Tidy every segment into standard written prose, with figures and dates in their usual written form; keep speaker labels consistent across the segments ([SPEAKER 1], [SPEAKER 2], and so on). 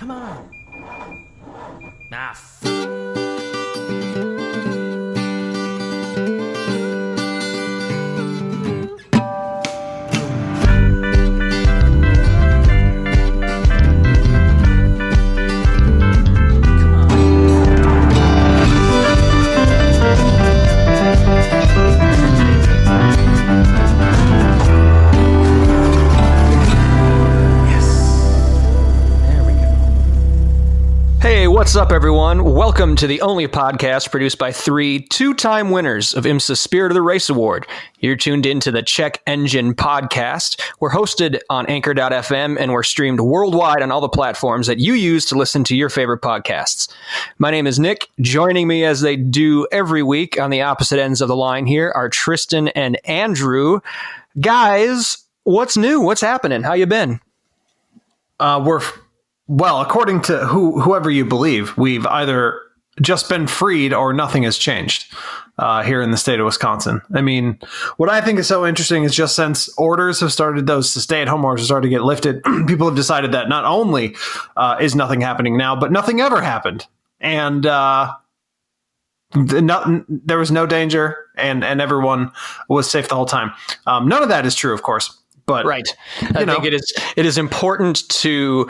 [SPEAKER 1] Come on.
[SPEAKER 2] Hey, what's up, everyone? Welcome to the only podcast produced by three two-time winners of IMSA's Spirit of the Race Award. You're tuned into the Check Engine Podcast. We're hosted on Anchor.fm, and we're streamed worldwide on all the platforms that you use to listen to your favorite podcasts. My name is Nick. Joining me as they do every week on the opposite ends of the line here are Tristan and Andrew. Guys, what's new? What's happening? How you been?
[SPEAKER 3] Well, according to whoever you believe, we've either just been freed or nothing has changed here in the state of Wisconsin. I mean, what I think is so interesting is just since orders have started, those stay-at-home orders have started to get lifted, people have decided that not only is nothing happening now, but nothing ever happened. And there was no danger, and everyone was safe the whole time. None of that is true, of course. But,
[SPEAKER 2] right. I think it is important to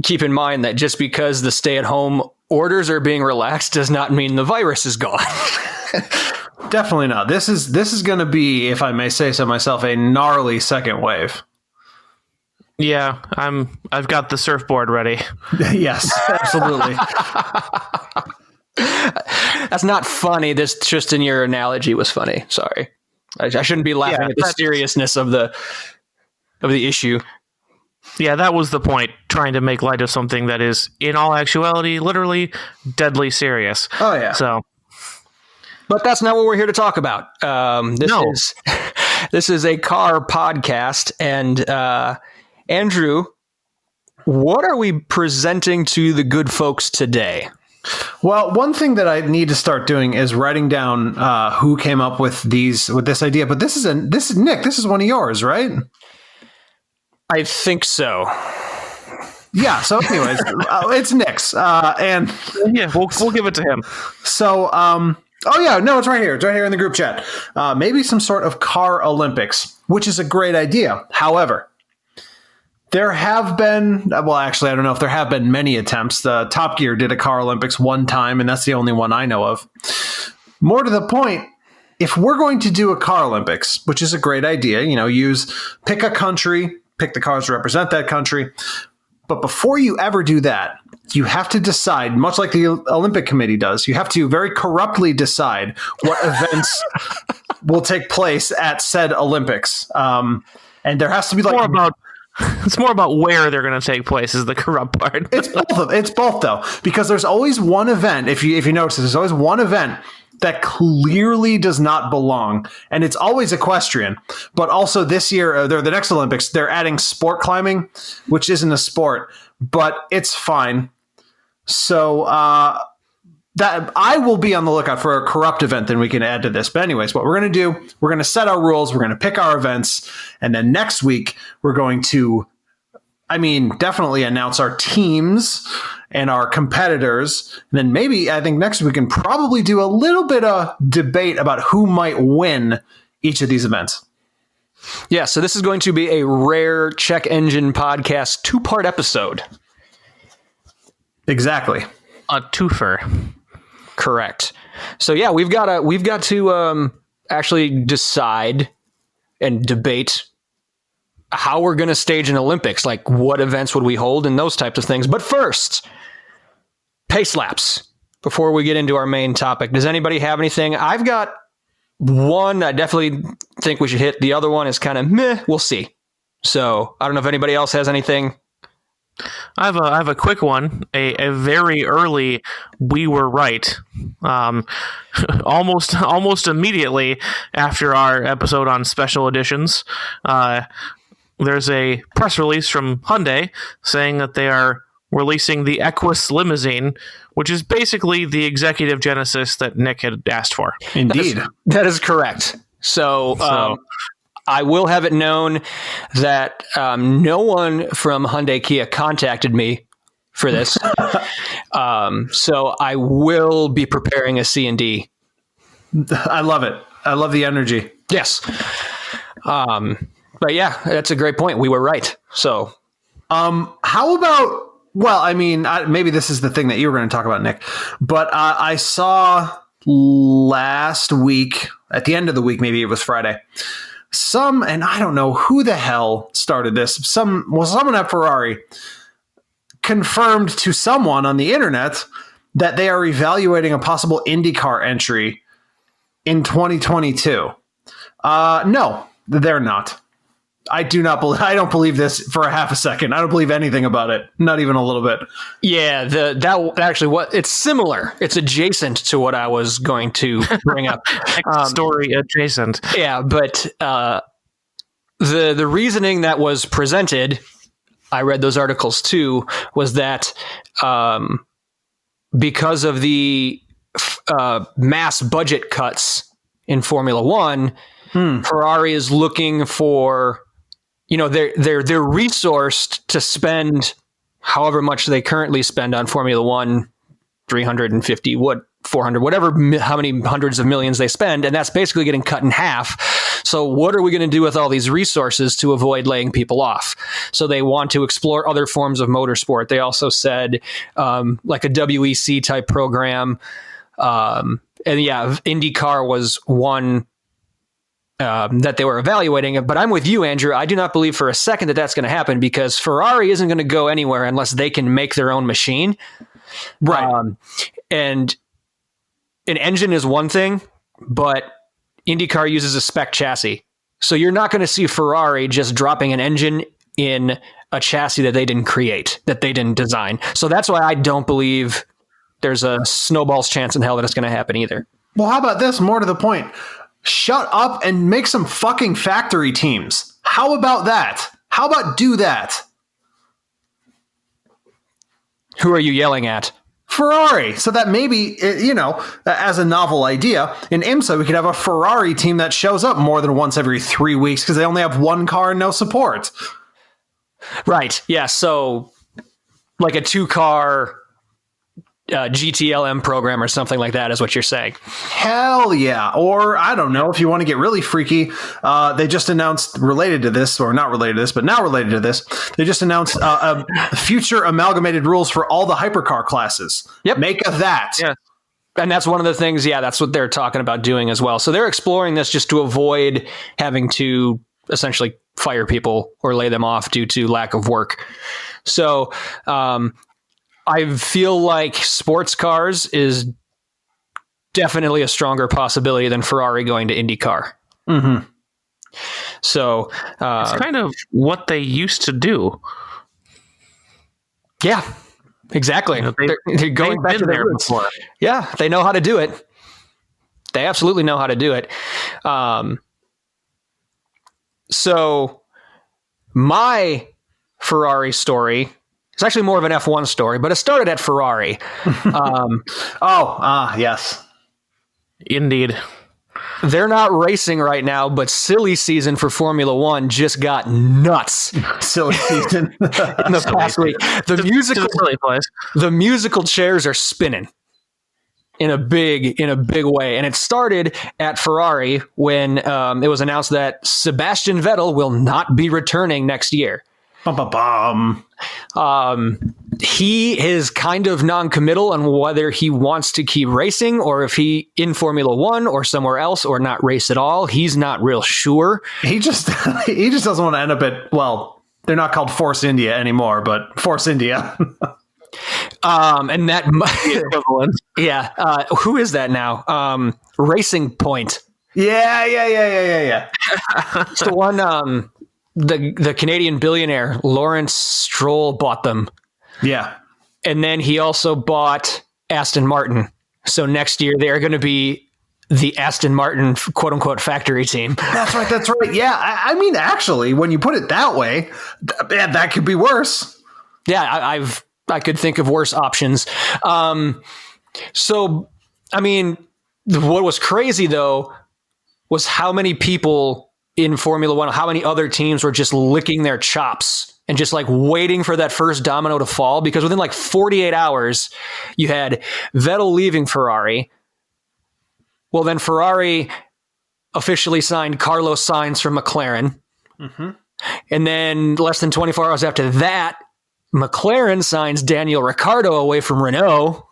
[SPEAKER 2] keep in mind that just because the stay-at-home orders are being relaxed does not mean the virus is gone.
[SPEAKER 3] Definitely not. This is going to be, if I may say so myself, a gnarly second wave.
[SPEAKER 4] Yeah, I've got the surfboard ready.
[SPEAKER 3] Yes, absolutely.
[SPEAKER 2] That's not funny. This Tristan, your analogy was funny. Sorry. I shouldn't be laughing at the seriousness of the issue.
[SPEAKER 4] Yeah, that was the point, trying to make light of something that is, in all actuality, literally deadly serious.
[SPEAKER 3] Oh, yeah.
[SPEAKER 2] But that's not what we're here to talk about. This is a car podcast. And Andrew, what are we presenting to the good folks today?
[SPEAKER 3] Well, one thing that I need to start doing is writing down who came up with this idea. But this is Nick. This is one of yours, right?
[SPEAKER 2] I think so.
[SPEAKER 3] Yeah. So, anyways, it's Nick's, and
[SPEAKER 4] yeah, we'll give it to him.
[SPEAKER 3] So, oh yeah, no, it's right here. It's right here in the group chat. Maybe some sort of car Olympics, which is a great idea. However, there have been, well, actually, I don't know if there have been many attempts. Top Gear did a car Olympics one time, and that's the only one I know of. More to the point, if we're going to do a car Olympics, which is a great idea, pick a country, pick the cars to represent that country. But before you ever do that, you have to decide, much like the Olympic Committee does, you have to very corruptly decide what events will take place at said Olympics. And there has to be
[SPEAKER 4] it's more about where they're going to take place is the corrupt part.
[SPEAKER 3] It's both though, because there's always one event. If you notice, there's always one event that clearly does not belong, and it's always equestrian. But also this year, the next Olympics, they're adding sport climbing, which isn't a sport, but it's fine. So that I will be on the lookout for a corrupt event, then we can add to this. But anyways, what we're going to do, we're going to set our rules, we're going to pick our events, and then next week we're going to, definitely announce our teams and our competitors. And then maybe, I think next week we can probably do a little bit of debate about who might win each of these events.
[SPEAKER 2] Yeah, so this is going to be a rare Check Engine Podcast 2-part episode.
[SPEAKER 3] Exactly.
[SPEAKER 4] A twofer.
[SPEAKER 2] Correct. So yeah, we've got to actually decide and debate how we're going to stage an Olympics, like what events would we hold and those types of things. But first, pace laps. Before we get into our main topic, does anybody have anything? I've got one I definitely think we should hit. The other one is kind of meh. We'll see. So I don't know if anybody else has anything.
[SPEAKER 4] I have a quick one, a very early we were right, almost immediately after our episode on special editions. There's a press release from Hyundai saying that they are releasing the Equus limousine, which is basically the executive Genesis that Nick had asked for.
[SPEAKER 3] Indeed.
[SPEAKER 2] That is correct. So I will have it known that no one from Hyundai Kia contacted me for this. So I will be preparing a C&D.
[SPEAKER 3] I love it. I love the energy.
[SPEAKER 2] Yes. But yeah, that's a great point. We were right. So
[SPEAKER 3] how about, well, I mean, maybe this is the thing that you were going to talk about, Nick, but I saw last week, at the end of the week, maybe it was Friday, and I don't know who the hell started this. Someone at Ferrari confirmed to someone on the internet that they are evaluating a possible IndyCar entry in 2022. No, they're not. I don't believe this for a half a second. I don't believe anything about it. Not even a little bit.
[SPEAKER 2] Yeah, it's similar. It's adjacent to what I was going to bring up.
[SPEAKER 4] Story adjacent.
[SPEAKER 2] Yeah, but the reasoning that was presented, I read those articles too, was that because of the mass budget cuts in Formula One, Ferrari is looking for, they're resourced to spend however much they currently spend on Formula One, 350, 400, whatever, how many hundreds of millions they spend. And that's basically getting cut in half. So what are we going to do with all these resources to avoid laying people off? So they want to explore other forms of motorsport. They also said like a WEC type program. And yeah, IndyCar was one that they were evaluating. But I'm with you, Andrew. I do not believe for a second that that's going to happen, because Ferrari isn't going to go anywhere unless they can make their own machine.
[SPEAKER 3] Right.
[SPEAKER 2] And an engine is one thing, but IndyCar uses a spec chassis. So you're not going to see Ferrari just dropping an engine in a chassis that they didn't create, that they didn't design. So that's why I don't believe there's a snowball's chance in hell that it's going to happen either.
[SPEAKER 3] Well, how about this? More to the point. Shut up and make some fucking factory teams. How about that? How about do that?
[SPEAKER 2] Who are you yelling at?
[SPEAKER 3] Ferrari. So that maybe, as a novel idea, in IMSA, we could have a Ferrari team that shows up more than once every 3 weeks because they only have one car and no support.
[SPEAKER 2] Right. Yeah. So like a 2-car GTLM program or something like that is what you're saying.
[SPEAKER 3] Hell yeah. Or I don't know, if you want to get really freaky, they just announced, related to this, or not related to this, but now related to this, they just announced future amalgamated rules for all the hypercar classes.
[SPEAKER 2] Yep.
[SPEAKER 3] Make of that.
[SPEAKER 2] Yeah. And that's one of the things, that's what they're talking about doing as well. So they're exploring this just to avoid having to essentially fire people or lay them off due to lack of work. So I feel like sports cars is definitely a stronger possibility than Ferrari going to IndyCar.
[SPEAKER 3] Mm-hmm.
[SPEAKER 2] So
[SPEAKER 4] it's kind of what they used to do.
[SPEAKER 2] Yeah, exactly. They're going back to their roots.
[SPEAKER 4] Before.
[SPEAKER 2] Yeah, they know how to do it. They absolutely know how to do it. So my Ferrari story, it's actually more of an F1 story, but it started at Ferrari.
[SPEAKER 3] Yes.
[SPEAKER 4] Indeed.
[SPEAKER 2] They're not racing right now, but silly season for Formula One just got nuts.
[SPEAKER 3] Silly season.
[SPEAKER 2] In the past week. The musical chairs are spinning in a big way. And it started at Ferrari when it was announced that Sebastian Vettel will not be returning next year. He is kind of non-committal on whether he wants to keep racing or if he in Formula One or somewhere else or not race at all. He's not real sure.
[SPEAKER 3] He just doesn't want to end up at, well, they're not called Force India anymore, but Force India.
[SPEAKER 2] And that equivalent. Yeah. Who is that now? Racing Point.
[SPEAKER 3] Yeah.
[SPEAKER 2] It's the one, the Canadian billionaire Lawrence Stroll bought them.
[SPEAKER 3] Yeah.
[SPEAKER 2] And then he also bought Aston Martin. So next year they're going to be the Aston Martin quote unquote factory team.
[SPEAKER 3] That's right. Yeah. I mean, actually, when you put it that way, that could be worse.
[SPEAKER 2] Yeah. I could think of worse options. So, I mean, what was crazy though was how many people in Formula One, how many other teams were just licking their chops and just like waiting for that first domino to fall, because within like 48 hours, you had Vettel leaving Ferrari. Well, then Ferrari officially signed Carlos Sainz from McLaren. Mm-hmm. And then less than 24 hours after that, McLaren signs Daniel Ricciardo away from Renault.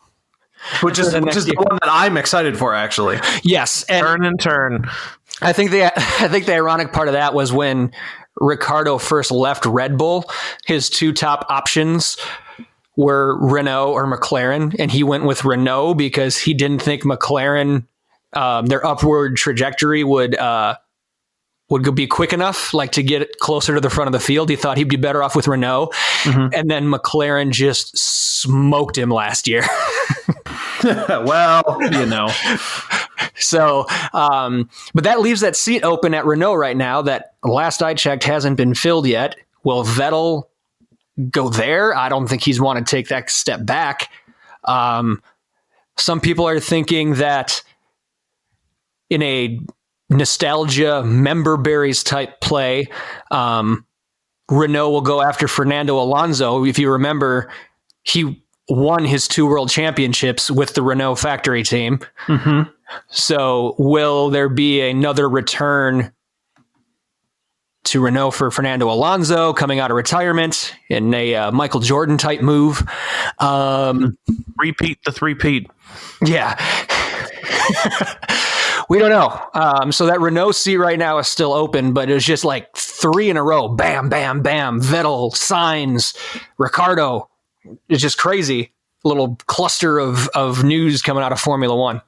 [SPEAKER 3] Which is the one that I'm excited for, actually.
[SPEAKER 2] Yes. And
[SPEAKER 4] turn.
[SPEAKER 2] I think the ironic part of that was when Ricciardo first left Red Bull, his two top options were Renault or McLaren, and he went with Renault because he didn't think McLaren, their upward trajectory would be quick enough, like to get closer to the front of the field. He thought he'd be better off with Renault, and then McLaren just smoked him last year.
[SPEAKER 3] Well, you know.
[SPEAKER 2] So, but that leaves that seat open at Renault right now that last I checked hasn't been filled yet. Will Vettel go there? I don't think he's want to take that step back. Some people are thinking that in a nostalgia member berries type play, Renault will go after Fernando Alonso. If you remember, he won his 2 world championships with the Renault factory team. Mm-hmm. So will there be another return to Renault for Fernando Alonso coming out of retirement in a Michael Jordan type move?
[SPEAKER 4] Repeat the three-peat.
[SPEAKER 2] Yeah. We don't know. So that Renault seat right now is still open, but it was just like 3 in a row. Bam, bam, bam. Vettel, Sainz, Ricciardo. It's just crazy. Little cluster of news coming out of Formula One.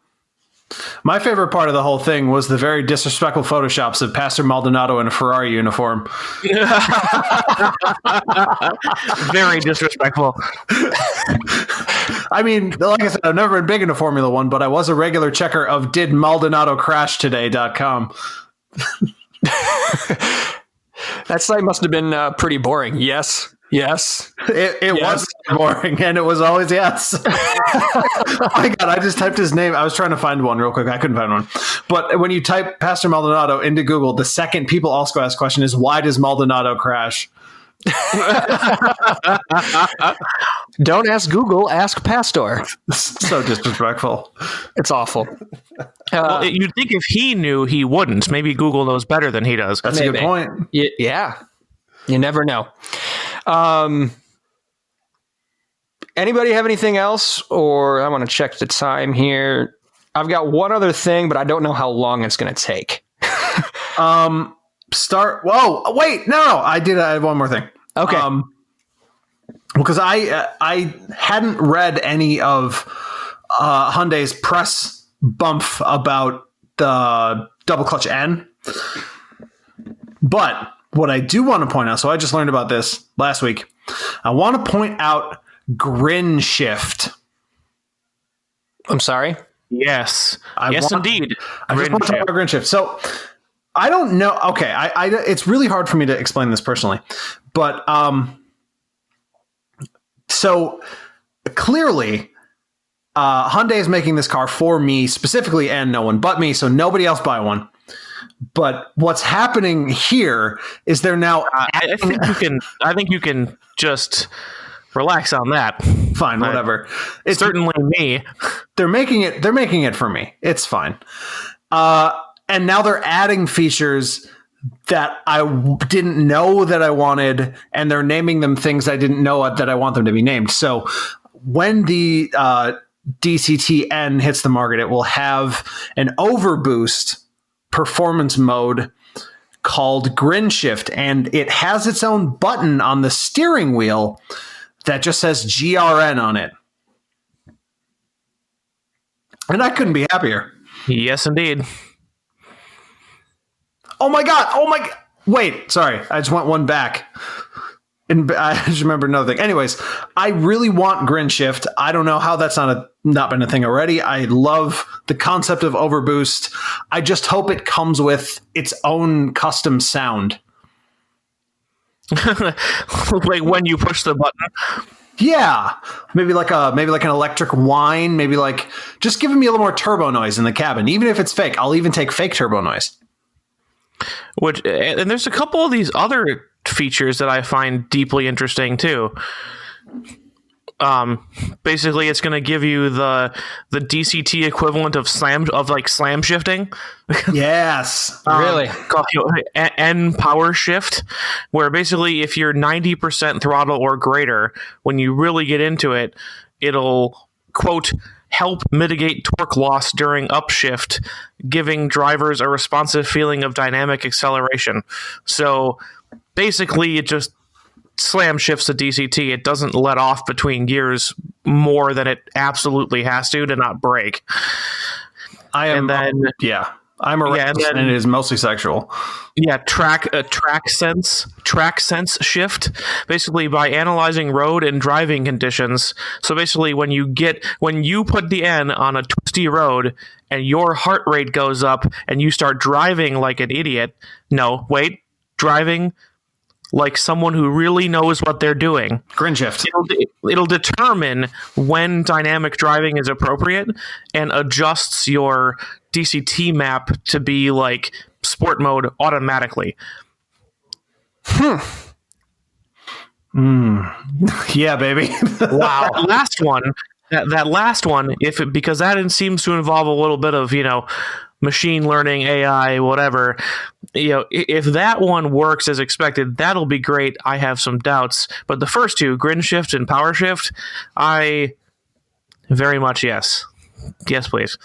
[SPEAKER 3] My favorite part of the whole thing was the very disrespectful photoshops of Pastor Maldonado in a Ferrari uniform.
[SPEAKER 4] Very disrespectful.
[SPEAKER 3] I mean, like I said, I've never been big into Formula One, but I was a regular checker of didmaldonadoCrashToday.com.
[SPEAKER 2] That site must have been pretty boring. Yes. Yes.
[SPEAKER 3] It
[SPEAKER 2] Yes.
[SPEAKER 3] was boring, and it was always yes. Oh my God, I just typed his name. I was trying to find one real quick. I couldn't find one. But when you type Pastor Maldonado into Google, the second people also ask question is, why does Maldonado crash?
[SPEAKER 2] Don't ask Google, ask Pastor.
[SPEAKER 3] So disrespectful.
[SPEAKER 2] It's awful.
[SPEAKER 4] Well, you'd think if he knew, he wouldn't. Maybe Google knows better than he does.
[SPEAKER 3] That's a good point.
[SPEAKER 2] Yeah. You never know. Anybody have anything else? Or I want to check the time here. I've got one other thing, but I don't know how long it's going to take.
[SPEAKER 3] Whoa, wait, no, I have one more thing.
[SPEAKER 2] Okay.
[SPEAKER 3] Because I hadn't read any of Hyundai's press bump about the double clutch N. But what I do want to point out, so I just learned about this last week. I want to point out grin shift.
[SPEAKER 2] I'm sorry?
[SPEAKER 4] Yes. Indeed.
[SPEAKER 3] I just want to talk about grin shift. So I don't know. Okay. I it's really hard for me to explain this personally, but, so clearly, Hyundai is making this car for me specifically and no one but me. So nobody else buy one. But what's happening here is they're now.
[SPEAKER 4] I think you can just relax on that.
[SPEAKER 3] Fine, whatever.
[SPEAKER 4] It's certainly me.
[SPEAKER 3] They're making it for me. It's fine. And now they're adding features that I didn't know that I wanted, and they're naming them things I didn't know that I want them to be named. So when the DCT-N hits the market, it will have an overboost performance mode called Grin Shift, and it has its own button on the steering wheel that just says GRN on it. And I couldn't be happier.
[SPEAKER 4] Yes, indeed.
[SPEAKER 3] Oh my God. Wait, sorry. I just went one back. And I just remembered another thing. Anyways, I really want Grin Shift. I don't know how that's not been a thing already. I love the concept of overboost. I just hope it comes with its own custom sound.
[SPEAKER 4] Like when you push the button.
[SPEAKER 3] Yeah, maybe like an electric whine. Maybe like just giving me a little more turbo noise in the cabin, even if it's fake. I'll even take fake turbo noise.
[SPEAKER 4] And there's a couple of these other features that I find deeply interesting too. Basically, it's going to give you the DCT equivalent of slam shifting.
[SPEAKER 3] Yes,
[SPEAKER 2] Really?
[SPEAKER 4] Called N power shift, where basically if you're 90% throttle or greater, when you really get into it, it'll quote help mitigate torque loss during upshift, giving drivers a responsive feeling of dynamic acceleration. So basically, it just slam shifts the DCT. It doesn't let off between gears more than it absolutely has to not break.
[SPEAKER 3] I'm a reckless, and it is mostly sexual.
[SPEAKER 4] Yeah, track sense shift, basically by analyzing road and driving conditions. So basically, when you put the N on a twisty road and your heart rate goes up and you start driving like an idiot. No, wait, driving like someone who really knows what they're doing.
[SPEAKER 3] Grin shift.
[SPEAKER 4] It'll determine when dynamic driving is appropriate and adjusts your DCT map to be like sport mode automatically.
[SPEAKER 3] Yeah, baby.
[SPEAKER 4] Wow. Last one. That last one, because that seems to involve a little bit of, machine learning, AI, whatever. If that one works as expected, that'll be great. I have some doubts, but the first two, grin shift and power shift, I very much yes, please.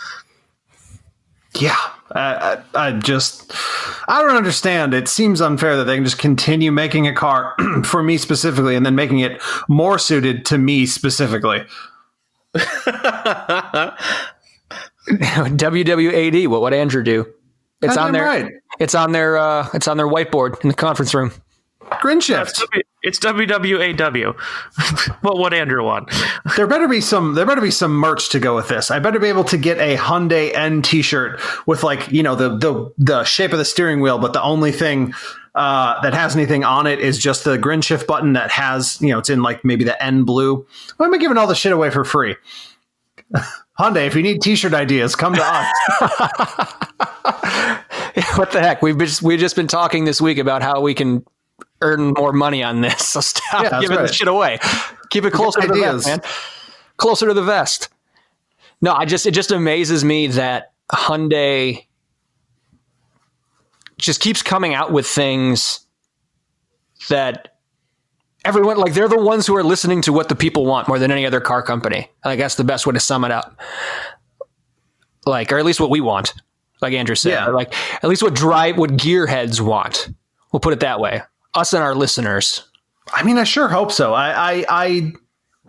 [SPEAKER 3] Yeah, I don't understand. It seems unfair that they can just continue making a car for me specifically, and then making it more suited to me specifically.
[SPEAKER 2] WWAD, what would Andrew do? It's on there. Right. It's on their whiteboard in the conference room.
[SPEAKER 3] Grin shift.
[SPEAKER 4] It's WWAW. What would Andrew want?
[SPEAKER 3] There better be some merch to go with this. I better be able to get a Hyundai N t-shirt with the shape of the steering wheel, but the only thing that has anything on it is just the grin shift button that has, it's in like maybe the N blue. Why am I giving all the shit away for free? Hyundai, if you need t-shirt ideas, come to us.
[SPEAKER 2] What the heck? We've just been talking this week about how we can earn more money on this. So stop giving this shit away. Keep it closer to the vest, man. Closer to the vest. No, it just amazes me that Hyundai just keeps coming out with things that everyone, like, they're the ones who are listening to what the people want more than any other car company. I guess the best way to sum it up. Like, or at least what we want, like Andrew said. Yeah. Like, at least what gearheads want. We'll put it that way. Us and our listeners.
[SPEAKER 3] I mean, I sure hope so. I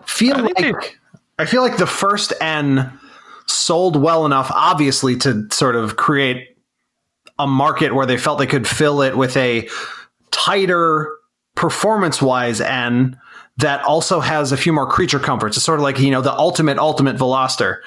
[SPEAKER 3] feel like the first N sold well enough, obviously, to sort of create a market where they felt they could fill it with a tighter, performance-wise N that also has a few more creature comforts. It's sort of like, the ultimate Veloster.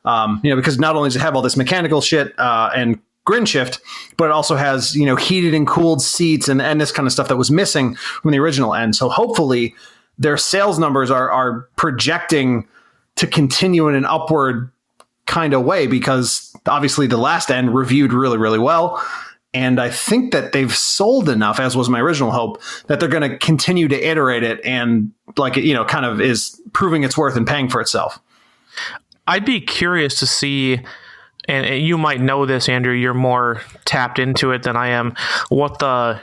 [SPEAKER 3] Because not only does it have all this mechanical shit and grin shift, but it also has, heated and cooled seats and this kind of stuff that was missing from the original N. So hopefully their sales numbers are projecting to continue in an upward kind of way, because obviously the last N reviewed really, really well. And I think that they've sold enough, as was my original hope, that they're going to continue to iterate it and kind of is proving its worth and paying for itself.
[SPEAKER 4] I'd be curious to see, and you might know this, Andrew, you're more tapped into it than I am, what the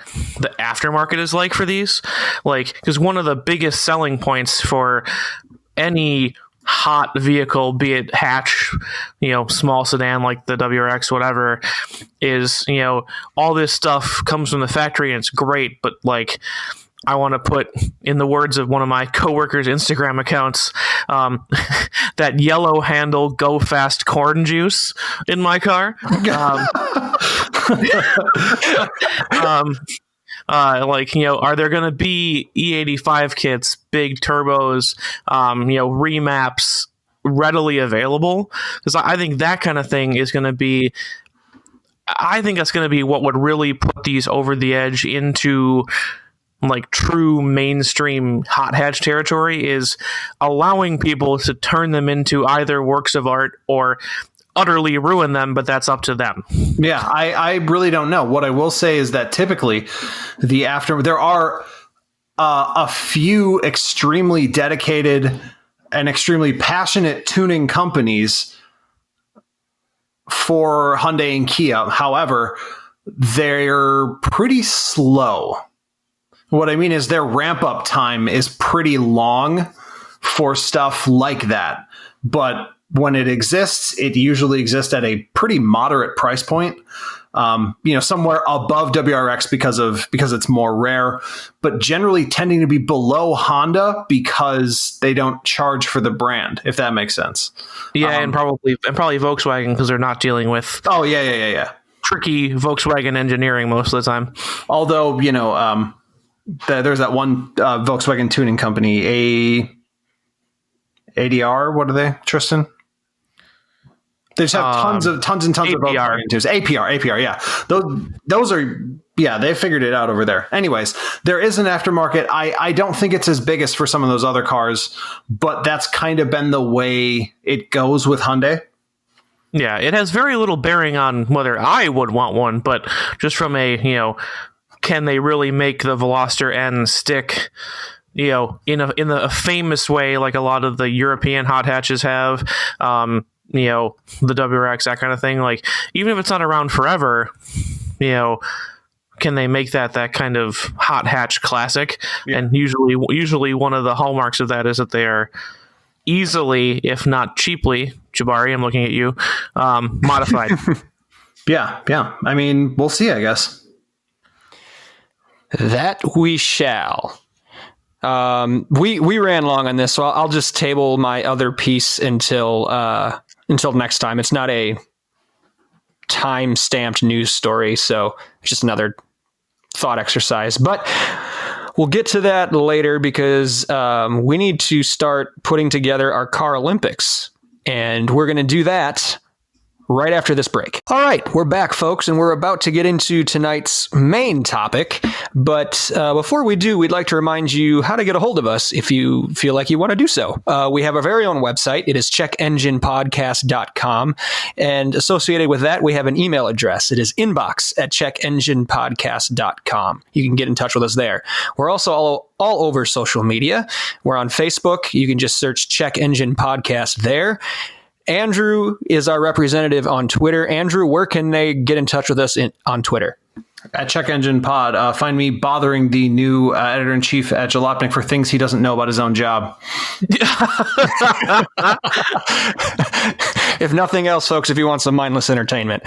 [SPEAKER 4] aftermarket is like for these. Like, because one of the biggest selling points for any hot vehicle, be it hatch, small sedan like the WRX, whatever, is, all this stuff comes from the factory and it's great, but like, I want to put, in the words of one of my coworkers' Instagram accounts, that yellow handle go fast corn juice in my car. Are there going to be E85 kits, big turbos, remaps readily available? Because I think that kind of thing is going to be, I think that's going to be what would really put these over the edge into like true mainstream hot hatch territory, is allowing people to turn them into either works of art or utterly ruin them, but that's up to them.
[SPEAKER 3] Yeah, I really don't know. What I will say is that typically there are a few extremely dedicated and extremely passionate tuning companies for Hyundai and Kia. However, they're pretty slow. What I mean is their ramp up time is pretty long for stuff like that. But when it exists, it usually exists at a pretty moderate price point. Somewhere above WRX because it's more rare, but generally tending to be below Honda because they don't charge for the brand, if that makes sense.
[SPEAKER 4] Yeah, and probably Volkswagen because they're not dealing with tricky Volkswagen engineering most of the time.
[SPEAKER 3] Although, there's that one Volkswagen tuning company, ADR. What are they, Tristan? They just have tons and tons
[SPEAKER 4] APR.
[SPEAKER 3] of Volkswagen tunes. APR, yeah. Those are, they figured it out over there. Anyways, there is an aftermarket. I don't think it's as big as for some of those other cars, but that's kind of been the way it goes with Hyundai.
[SPEAKER 4] Yeah, it has very little bearing on whether I would want one, but just from can they really make the Veloster N stick, in a famous way like a lot of the European hot hatches have, the WRX, that kind of thing. Like, even if it's not around forever, can they make that kind of hot hatch classic? Yeah. And usually one of the hallmarks of that is that they are easily, if not cheaply, Jabari, I'm looking at you, modified.
[SPEAKER 3] Yeah. I mean, we'll see, I guess.
[SPEAKER 2] That we shall. We ran long on this, so I'll just table my other piece until next time. It's not a time-stamped news story, so it's just another thought exercise. But we'll get to that later because we need to start putting together our car Olympics, and we're going to do that right after this break. All right, we're back, folks, and we're about to get into tonight's main topic. But before we do, we'd like to remind you how to get a hold of us if you feel like you want to do so. We have our very own website. It is checkenginepodcast.com. And associated with that, we have an email address. It is inbox@checkenginepodcast.com. You can get in touch with us there. We're also all over social media. We're on Facebook. You can just search Check Engine Podcast there. Andrew is our representative on Twitter. Andrew, where can they get in touch with us on Twitter?
[SPEAKER 3] At Check Engine Pod. Find me bothering the new editor-in-chief at Jalopnik for things he doesn't know about his own job.
[SPEAKER 2] If nothing else, folks, if you want some mindless entertainment.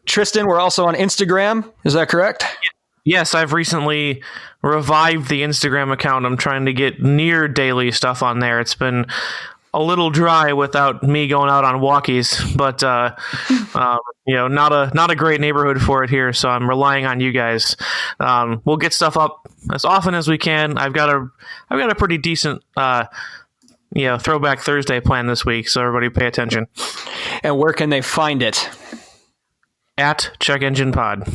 [SPEAKER 2] Tristan, we're also on Instagram. Is that correct?
[SPEAKER 4] Yes, I've recently revived the Instagram account. I'm trying to get near daily stuff on there. It's been a little dry without me going out on walkies, but not a great neighborhood for it here, so I'm relying on you guys. We'll get stuff up as often as we can. I've got a pretty decent Throwback Thursday plan this week, so everybody pay attention.
[SPEAKER 2] And where can they find it?
[SPEAKER 4] At Check Engine Pod.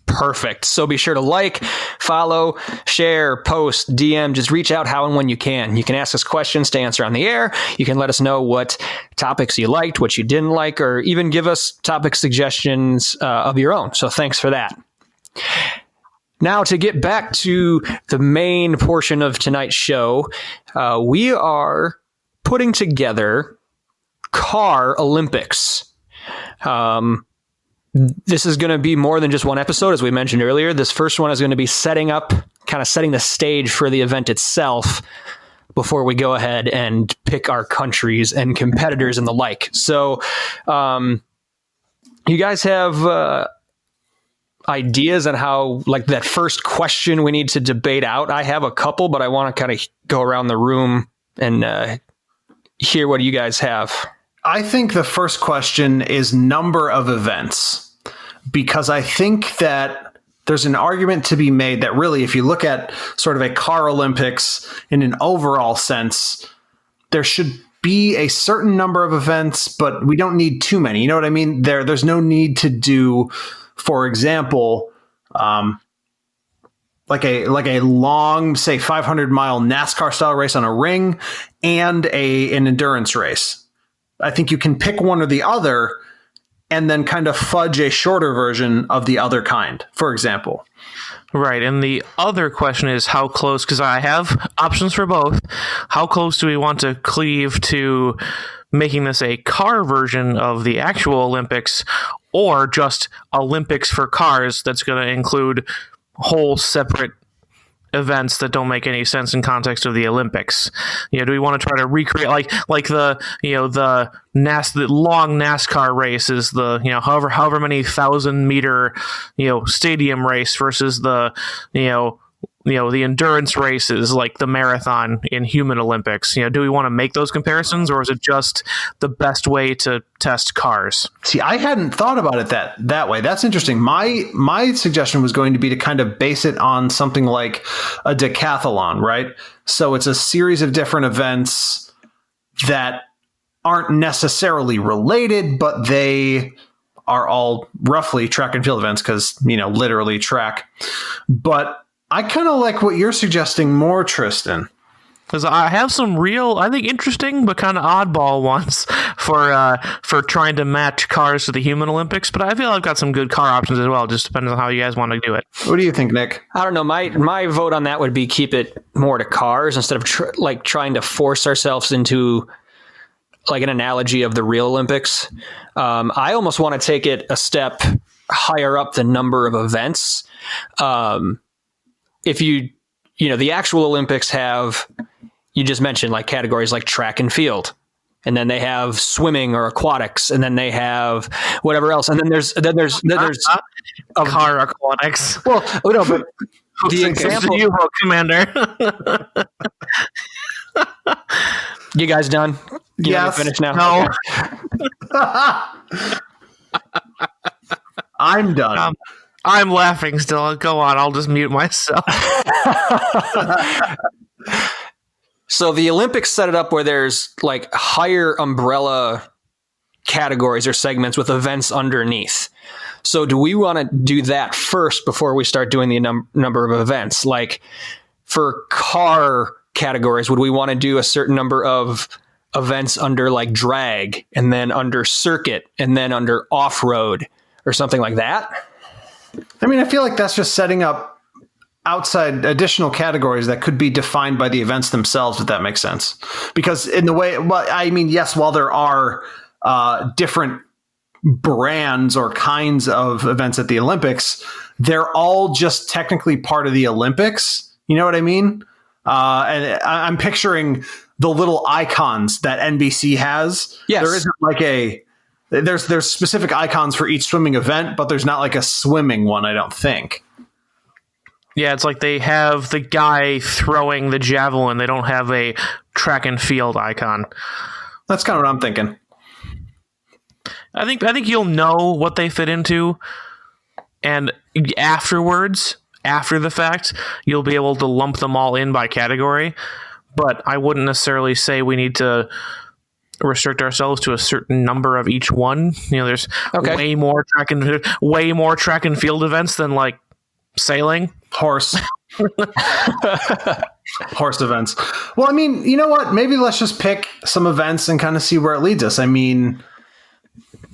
[SPEAKER 2] Perfect. So be sure to like, follow, share, post, DM, just reach out how and when you can. You can ask us questions to answer on the air. You can let us know what topics you liked, what you didn't like, or even give us topic suggestions of your own. So thanks for that. Now, to get back to the main portion of tonight's show, we are putting together Car Olympics. This is going to be more than just one episode, as we mentioned earlier. This first one is going to be setting the stage for the event itself before we go ahead and pick our countries and competitors and the like. So, you guys have ideas on how, like, that first question we need to debate out? I have a couple, but I want to kind of go around the room and hear what you guys have.
[SPEAKER 3] I think the first question is number of events, because I think that there's an argument to be made that really, if you look at sort of a car Olympics in an overall sense, there should be a certain number of events, but we don't need too many. You know what I mean? There's no need to do, for example, like a long, say, 500-mile NASCAR style race on a ring and an endurance race. I think you can pick one or the other and then kind of fudge a shorter version of the other kind, for example.
[SPEAKER 4] Right, and the other question is how close, because I have options for both, how close do we want to cleave to making this a car version of the actual Olympics, or just Olympics for cars that's going to include whole separate events that don't make any sense in context of the Olympics? Do we want to try to recreate like the the long NASCAR races, the however many 1,000-meter stadium race versus the the endurance races like the marathon in human Olympics? Do we want to make those comparisons, or is it just the best way to test cars?
[SPEAKER 3] See, I hadn't thought about it that way. That's interesting. My suggestion was going to be to kind of base it on something like a decathlon, right? So it's a series of different events that aren't necessarily related, but they are all roughly track and field events because, literally track. But I kind of like what you're suggesting more, Tristan.
[SPEAKER 4] Because I have some real, I think, interesting but kind of oddball ones for trying to match cars to the human Olympics. But I feel I've got some good car options as well. Just depends on how you guys want to do it.
[SPEAKER 3] What do you think, Nick?
[SPEAKER 2] I don't know. My vote on that would be keep it more to cars instead of trying to force ourselves into like an analogy of the real Olympics. I almost want to take it a step higher up the number of events. If the actual Olympics have, you just mentioned like categories like track and field, and then they have swimming or aquatics, and then they have whatever else, and then there's
[SPEAKER 4] car aquatics.
[SPEAKER 2] Well, no, but the example,
[SPEAKER 4] U-boat commander.
[SPEAKER 2] You guys done?
[SPEAKER 3] Yes.
[SPEAKER 2] Finish now.
[SPEAKER 4] No.
[SPEAKER 3] I'm done.
[SPEAKER 4] I'm laughing still. Go on. I'll just mute myself.
[SPEAKER 2] So the Olympics set it up where there's like higher umbrella categories or segments with events underneath. So do we want to do that first before we start doing the number of events? Like for car categories, would we want to do a certain number of events under like drag, and then under circuit, and then under off-road or something like that?
[SPEAKER 3] I mean, I feel like that's just setting up outside additional categories that could be defined by the events themselves, if that makes sense. Because in the way, well, I mean, yes, while there are different brands or kinds of events at the Olympics, they're all just technically part of the Olympics. You know what I mean? And I'm picturing the little icons that NBC has.
[SPEAKER 2] Yes.
[SPEAKER 3] There isn't like there's specific icons for each swimming event, but there's not like a swimming one, I don't think.
[SPEAKER 4] Yeah, it's like they have the guy throwing the javelin. They don't have a track and field icon.
[SPEAKER 3] That's kind of what I'm thinking.
[SPEAKER 4] I think you'll know what they fit into, and afterwards, after the fact, you'll be able to lump them all in by category. But I wouldn't necessarily say we need to restrict ourselves to a certain number of each one. There's way more track and field events than like sailing.
[SPEAKER 3] Horse events. Well, I mean, you know what? Maybe let's just pick some events and kind of see where it leads us. I mean,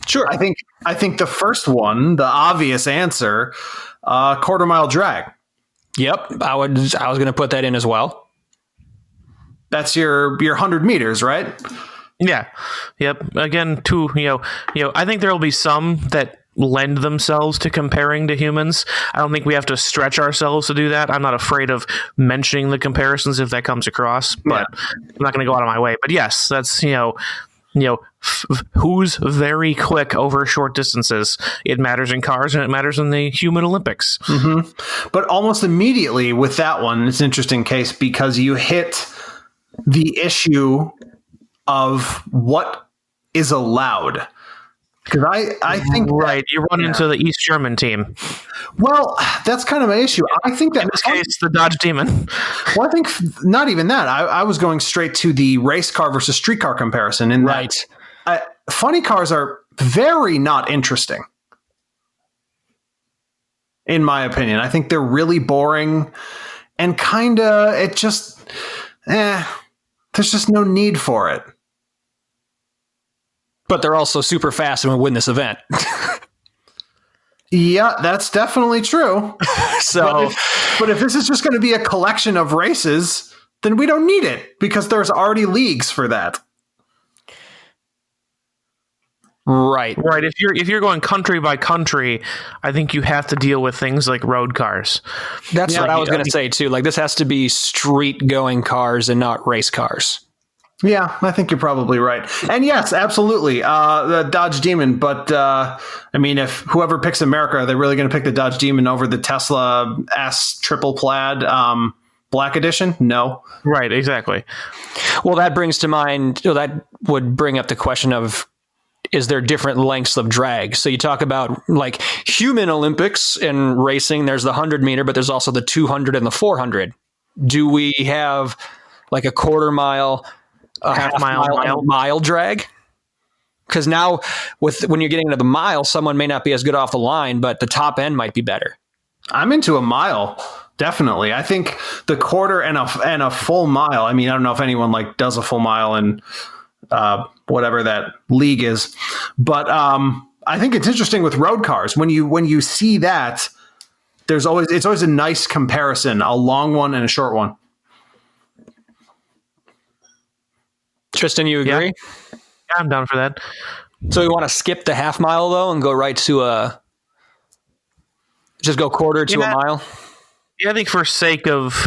[SPEAKER 3] sure. I think the first one, the obvious answer, quarter mile drag.
[SPEAKER 2] Yep, I was going to put that in as well.
[SPEAKER 3] That's your 100 meters, right?
[SPEAKER 4] Yeah. Yep. Again, I think there will be some that lend themselves to comparing to humans. I don't think we have to stretch ourselves to do that. I'm not afraid of mentioning the comparisons if that comes across, but I'm not going to go out of my way. But yes, that's, who's very quick over short distances. It matters in cars and it matters in the human Olympics.
[SPEAKER 3] Mm-hmm. But almost immediately with that one, it's an interesting case because you hit the issue of what is allowed. Because I think
[SPEAKER 4] you run into the East German team.
[SPEAKER 3] Well, that's kind of my issue. I think that
[SPEAKER 4] in this case, the Dodge Demon.
[SPEAKER 3] Well, I think not even that. I was going straight to the race car versus street car comparison. And funny cars are very not interesting, in my opinion. I think they're really boring and kind of there's just no need for it.
[SPEAKER 2] But they're also super fast and will win this event.
[SPEAKER 3] Yeah, that's definitely true.
[SPEAKER 2] So,
[SPEAKER 3] but if this is just going to be a collection of races, then we don't need it because there's already leagues for that.
[SPEAKER 2] right.
[SPEAKER 4] If you're going country by country, I think you have to deal with things like road cars.
[SPEAKER 2] That's what I was going to say too. Like, this has to be street going cars and not race cars.
[SPEAKER 3] Yeah, I think you're probably right. And yes, absolutely, the Dodge Demon. But I mean, if whoever picks America, are they really going to pick the Dodge Demon over the Tesla S triple plaid Black Edition? No.
[SPEAKER 4] Right, exactly.
[SPEAKER 2] Well, that brings to mind, that would bring up the question of, is there different lengths of drag? So you talk about like human Olympics and racing, there's the 100 meter, but there's also the 200 and the 400. Do we have like a quarter mile, a half mile drag? Because now when you're getting into the mile, someone may not be as good off the line, but the top end might be better.
[SPEAKER 3] I'm into a mile. Definitely. I think the quarter and a full mile. I mean, I don't know if anyone like does a full mile in whatever that league is, but I think it's interesting with road cars. When you see that, it's always a nice comparison, a long one and a short one.
[SPEAKER 2] Tristan, you agree?
[SPEAKER 4] Yeah, I'm down for that.
[SPEAKER 2] So we want to skip the half mile though and go right to just go quarter to a mile?
[SPEAKER 4] Yeah, I think for sake of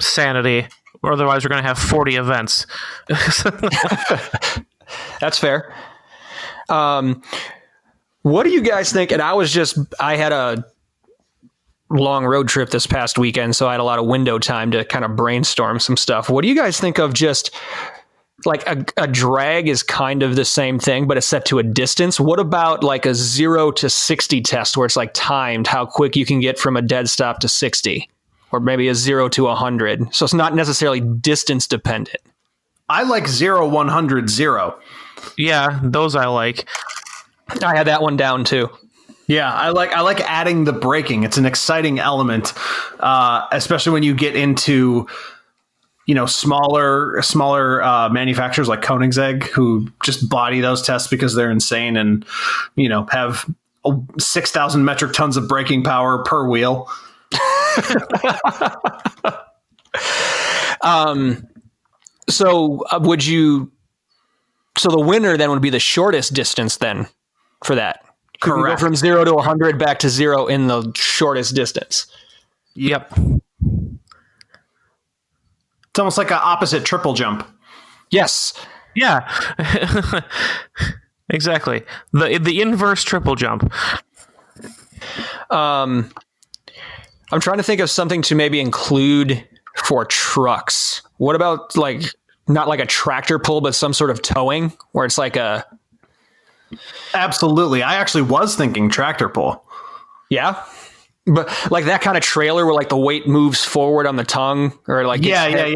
[SPEAKER 4] sanity, or otherwise we're going to have 40 events.
[SPEAKER 2] That's fair. What do you guys think? And I had a long road trip this past weekend, so I had a lot of window time to kind of brainstorm some stuff. What do you guys think of just like a drag is kind of the same thing, but it's set to a distance? What about like a 0 to 60 test where it's like timed how quick you can get from a dead stop to 60? Or maybe a 0 to 100. So it's not necessarily distance dependent.
[SPEAKER 3] I like 0, 100, 0.
[SPEAKER 4] Yeah, those I like.
[SPEAKER 2] I had that one down too.
[SPEAKER 3] Yeah, I like adding the braking. It's an exciting element, especially when you get into smaller manufacturers like Koenigsegg, who just body those tests because they're insane and have 6,000 metric tons of braking power per wheel.
[SPEAKER 2] So the winner then would be the shortest distance then for that.
[SPEAKER 3] Correct.
[SPEAKER 2] Go from 0 to 100 back to 0 in the shortest distance.
[SPEAKER 4] Yep.
[SPEAKER 3] It's almost like an opposite triple jump.
[SPEAKER 2] Yes.
[SPEAKER 4] Yeah. Exactly. The inverse triple jump.
[SPEAKER 2] I'm trying to think of something to maybe include for trucks. What about like not like a tractor pull, but some sort of towing where it's like a...
[SPEAKER 3] Absolutely. I actually was thinking tractor pull.
[SPEAKER 2] Yeah. But like that kind of trailer where like the weight moves forward on the tongue or like...
[SPEAKER 3] Yeah.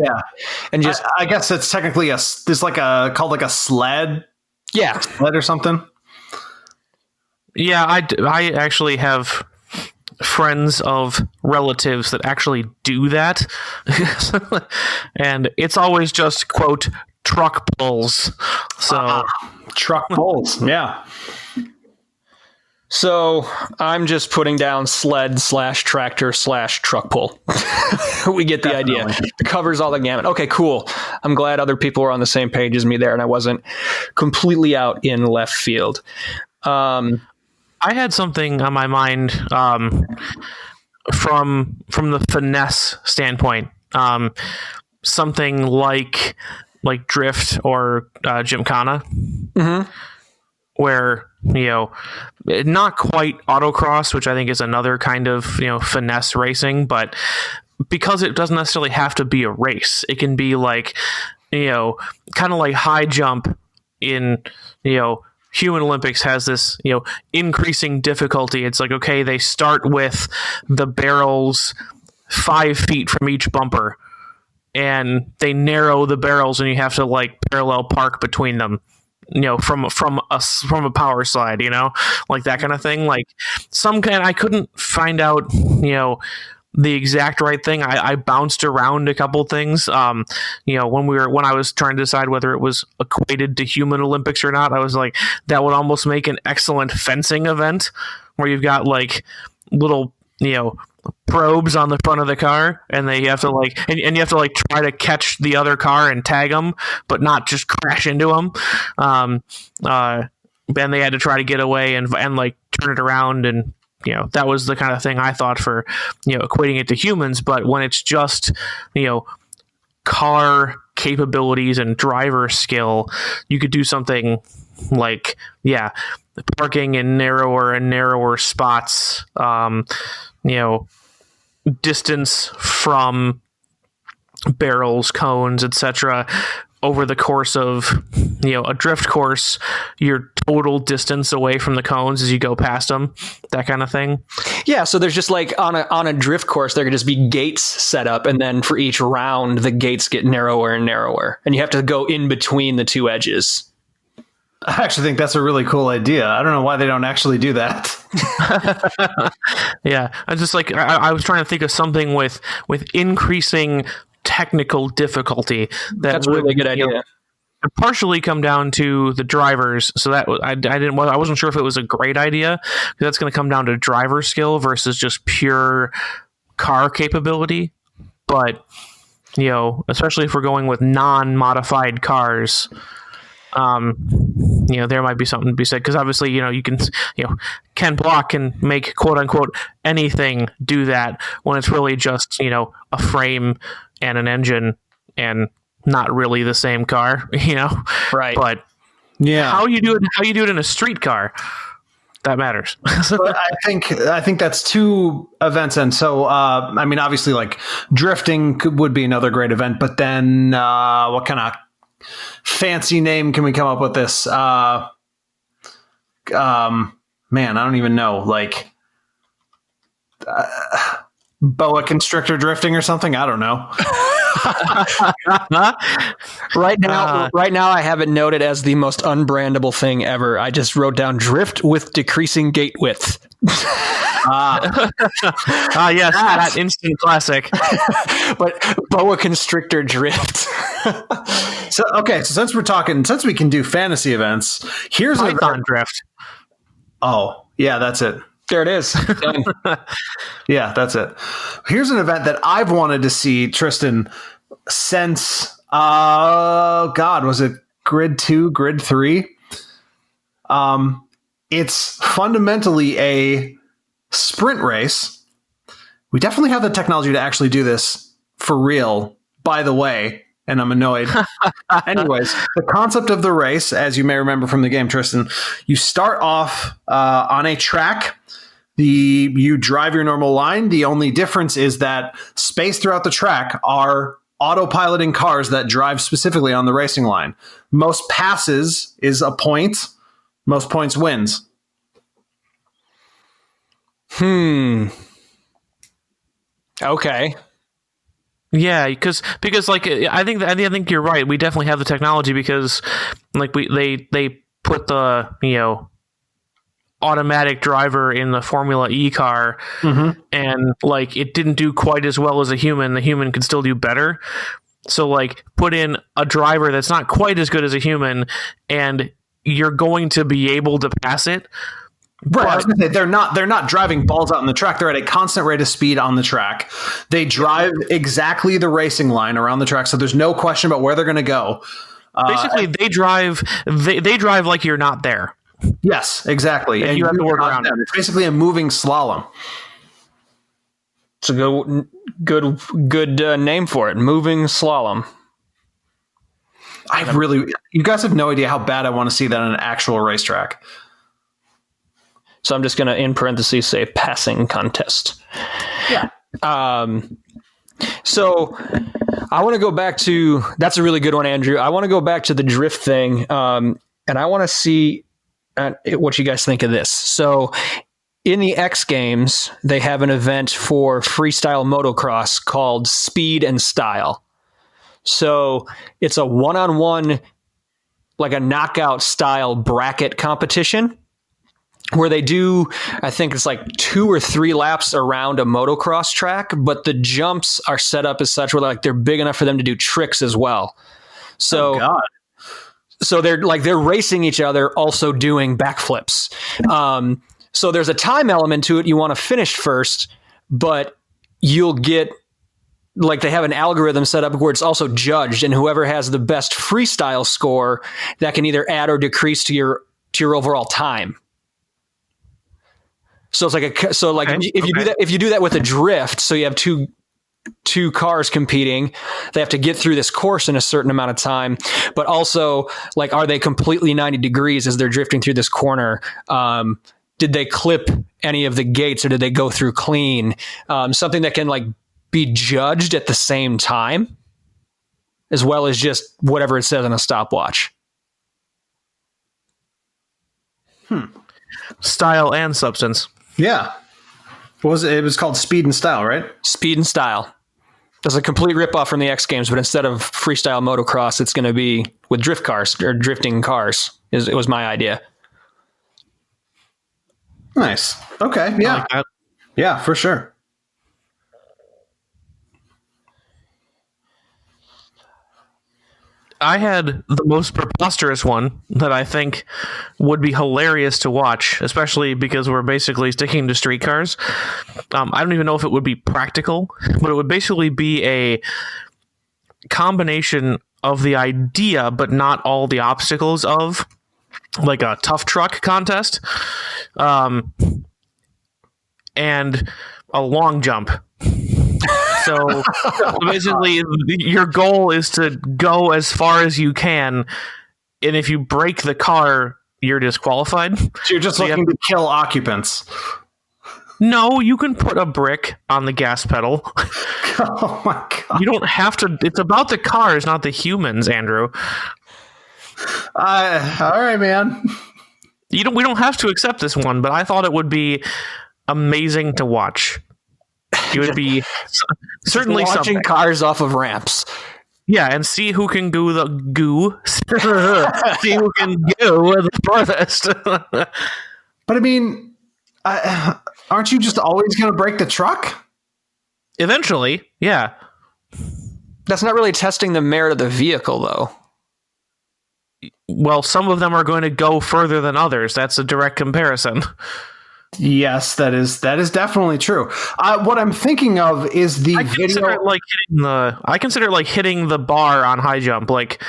[SPEAKER 2] And just...
[SPEAKER 3] I guess it's technically there's like called like a sled.
[SPEAKER 2] Yeah.
[SPEAKER 3] Sled or something.
[SPEAKER 4] Yeah. I actually have friends of relatives that actually do that. And it's always just, quote, truck pulls. So
[SPEAKER 3] truck pulls. Yeah.
[SPEAKER 2] So I'm just putting down sled/tractor/truck pull. We get the idea. It covers all the gamut. Okay, cool. I'm glad other people were on the same page as me there and I wasn't completely out in left field.
[SPEAKER 4] I had something on my mind from the finesse standpoint. Something like drift or Gymkhana, where not quite autocross, which I think is another kind of finesse racing, but because it doesn't necessarily have to be a race, it can be like kind of like high jump in Human Olympics has this, increasing difficulty. It's like, okay, they start with the barrels 5 feet from each bumper, and they narrow the barrels, and you have to like parallel park between them, from a power slide, like that kind of thing. Like I couldn't find out, the exact right thing. I bounced around a couple things. When I was trying to decide whether it was equated to human Olympics or not, I was like, that would almost make an excellent fencing event where you've got like little, probes on the front of the car, and you have to and you have to like try to catch the other car and tag them, but not just crash into them. Then they had to try to get away and like turn it around, and that was the kind of thing I thought for equating it to humans. But when it's just car capabilities and driver skill, you could do something like parking in narrower and narrower spots, distance from barrels, cones, etc. over the course of a drift course, your total distance away from the cones as you go past them, that kind of thing.
[SPEAKER 2] Yeah, so there's just like on a drift course, there could just be gates set up, and then for each round, the gates get narrower and narrower, and you have to go in between the two edges.
[SPEAKER 3] I actually think that's a really cool idea. I don't know why they don't actually do that.
[SPEAKER 4] Yeah, I just like I was trying to think of something with increasing technical difficulty.
[SPEAKER 2] That's a really good idea.
[SPEAKER 4] It partially come down to the drivers, so that I wasn't sure if it was a great idea, because that's going to come down to driver skill versus just pure car capability. But especially if we're going with non-modified cars, there might be something to be said, because obviously you can Ken Block can make quote unquote anything do that when it's really just a frame and an engine and not really the same car,
[SPEAKER 2] right?
[SPEAKER 4] But how you do it in a street car, that matters.
[SPEAKER 3] But I think that's two events, and so obviously like drifting would be another great event, but then what kind of fancy name can we come up with this? Man, I don't even know. Like boa constrictor drifting or something. I don't know.
[SPEAKER 2] Right now, I have it noted as the most unbrandable thing ever. I just wrote down drift with decreasing gate width.
[SPEAKER 4] Yes, that instant classic.
[SPEAKER 2] But boa constrictor drift.
[SPEAKER 3] So since we can do fantasy events, here's
[SPEAKER 4] Python drift.
[SPEAKER 3] Oh, yeah, that's it.
[SPEAKER 2] There it is.
[SPEAKER 3] Yeah, that's it. Here's an event that I've wanted to see, Tristan, since was it Grid 2, Grid 3? It's fundamentally a sprint race. We definitely have the technology to actually do this for real, by the way, and I'm annoyed. Anyways, the concept of the race, as you may remember from the game, Tristan, you start off on a track. You drive your normal line. The only difference is that spaced throughout the track are autopiloting cars that drive specifically on the racing line. Most passes is a point. Most points wins.
[SPEAKER 2] Okay.
[SPEAKER 4] Yeah, because like I think you're right. We definitely have the technology, because like they put the automatic driver in the Formula E car, and like it didn't do quite as well as a human. The human could still do better. So like put in a driver that's not quite as good as a human, and you're going to be able to pass it.
[SPEAKER 3] Right, I was gonna say, they're not driving balls out on the track. They're at a constant rate of speed on the track. They drive exactly the racing line around the track, so there's no question about where they're going to go.
[SPEAKER 4] Basically, they drive like you're not there.
[SPEAKER 3] Yes, exactly.
[SPEAKER 4] And you have to work around it.
[SPEAKER 3] It's basically a moving slalom.
[SPEAKER 2] It's a good name for it. Moving slalom.
[SPEAKER 3] You guys have no idea how bad I want to see that on an actual racetrack.
[SPEAKER 2] So I'm just going to, in parentheses, say passing contest.
[SPEAKER 3] Yeah.
[SPEAKER 2] So I want to go back to, that's a really good one, Andrew. I want to go back to the drift thing. And I want to see what you guys think of this. So in the X Games, they have an event for freestyle motocross called Speed and Style. So it's a one-on-one, like a knockout style bracket competition where they do, I think it's like 2 or 3 laps around a motocross track, but the jumps are set up as such where like they're big enough for them to do tricks as well. So,
[SPEAKER 3] oh God.
[SPEAKER 2] So they're racing each other, also doing backflips. So there's a time element to it. You want to finish first, but you'll get like they have an algorithm set up where it's also judged, and whoever has the best freestyle score that can either add or decrease to your overall time. So it's like if you do that with a drift, so you have two cars competing, they have to get through this course in a certain amount of time, but also like, are they completely 90 degrees as they're drifting through this corner? Did they clip any of the gates or did they go through clean? Something that can like be judged at the same time, as well as just whatever it says on a stopwatch.
[SPEAKER 4] Style and substance.
[SPEAKER 3] Yeah. What was it? It was called Speed and Style, right?
[SPEAKER 2] Speed and Style. That's a complete ripoff from the X Games, but instead of freestyle motocross, it's going to be with drift cars or drifting cars. It was my idea.
[SPEAKER 3] Nice. Okay. Yeah.
[SPEAKER 4] I like that.
[SPEAKER 3] Yeah, for sure.
[SPEAKER 4] I had the most preposterous one that I think would be hilarious to watch, especially because we're basically sticking to streetcars. I don't even know if it would be practical, but it would basically be a combination of the idea, but not all the obstacles of like a tough truck contest, and a long jump. So basically, your goal is to go as far as you can, and if you break the car, you're disqualified.
[SPEAKER 3] So you're just looking to kill occupants.
[SPEAKER 4] No, you can put a brick on the gas pedal.
[SPEAKER 3] Oh my God.
[SPEAKER 4] You don't have to. It's about the cars, not the humans, Andrew.
[SPEAKER 3] All right, man.
[SPEAKER 4] We don't have to accept this one, but I thought it would be amazing to watch. It would be certainly
[SPEAKER 2] launching
[SPEAKER 4] something.
[SPEAKER 2] Cars off of ramps.
[SPEAKER 4] Yeah, and see who can see who can go the farthest.
[SPEAKER 3] But I mean, aren't you just always going to break the truck?
[SPEAKER 4] Eventually, yeah.
[SPEAKER 2] That's not really testing the merit of the vehicle, though.
[SPEAKER 4] Well, some of them are going to go further than others. That's a direct comparison.
[SPEAKER 3] Yes, that is definitely true. What I'm thinking of is the video.
[SPEAKER 4] I consider it like hitting the bar on high jump. Like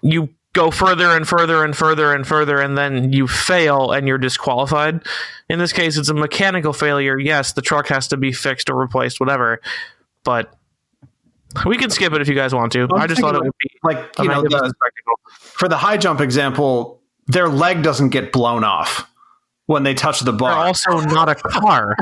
[SPEAKER 4] you go further and further and further and further, and then you fail and you're disqualified. In this case, it's a mechanical failure. Yes, the truck has to be fixed or replaced, whatever. But we can skip it if you guys want to. I just thought it would be
[SPEAKER 3] like for the high jump example, their leg doesn't get blown off when they touch the bar.
[SPEAKER 4] They're also not a car.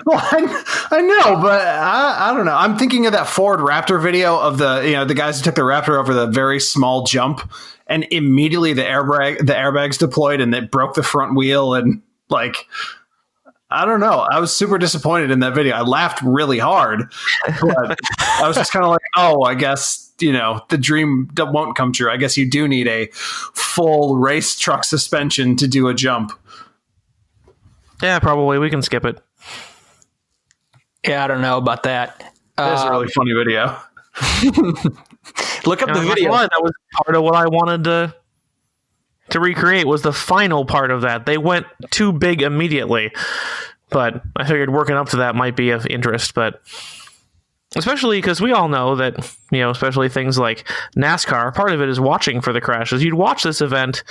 [SPEAKER 3] Well, I know, but I don't know. I'm thinking of that Ford Raptor video of the guys who took the Raptor over the very small jump, and immediately the airbags deployed and it broke the front wheel, and like, I don't know. I was super disappointed in that video. I laughed really hard, but I was just kind of like, oh, I guess, the dream won't come true. I guess you do need a full race truck suspension to do a jump.
[SPEAKER 4] Yeah, probably. We can skip it.
[SPEAKER 2] Yeah, I don't know about that.
[SPEAKER 3] That's a really funny video.
[SPEAKER 2] Look up the video.
[SPEAKER 4] That was part of what I wanted to recreate, was the final part of that. They went too big immediately, but I figured working up to that might be of interest. But especially because we all know that, especially things like NASCAR, part of it is watching for the crashes. You'd watch this event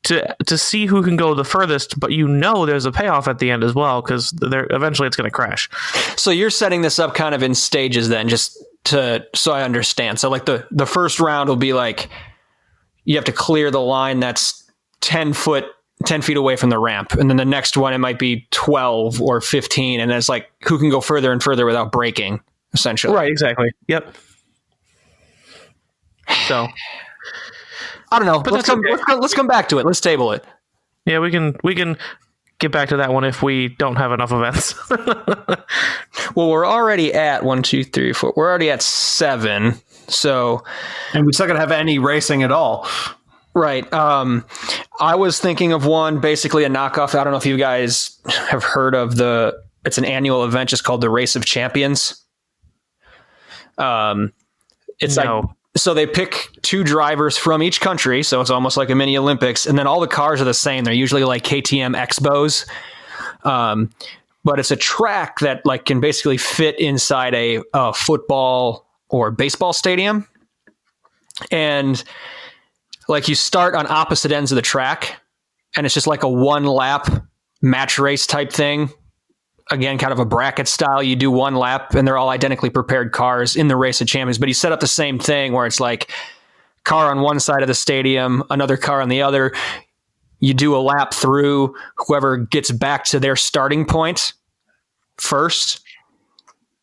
[SPEAKER 4] to see who can go the furthest, but there's a payoff at the end as well, because eventually it's going to crash.
[SPEAKER 2] So you're setting this up kind of in stages then, just so I understand. So like the first round will be like, you have to clear the line that's 10 feet away from the ramp. And then the next one, it might be 12 or 15. And then it's like, who can go further and further without breaking, essentially.
[SPEAKER 4] Right, exactly. Yep. So
[SPEAKER 2] I don't know. But let's come back to it. Let's table it.
[SPEAKER 4] Yeah, we can get back to that one if we don't have enough events.
[SPEAKER 2] Well, we're already at 1, 2, 3, 4. We're already at 7. So,
[SPEAKER 3] and we still gonna have any racing at all.
[SPEAKER 2] Right. I was thinking of one, basically a knockoff. I don't know if you guys have heard of it's an annual event just called the Race of Champions. It's
[SPEAKER 4] No.
[SPEAKER 2] like, so they pick 2 drivers from each country. So it's almost like a mini Olympics. And then all the cars are the same. They're usually like KTM Expos. But it's a track that like can basically fit inside a football or baseball stadium. And like you start on opposite ends of the track, and it's just like a 1-lap match race type thing. Again, kind of a bracket style. You do 1 lap, and they're all identically prepared cars in the Race of Champions. But you set up the same thing where it's like car on one side of the stadium, another car on the other. You do a lap through. Whoever gets back to their starting point first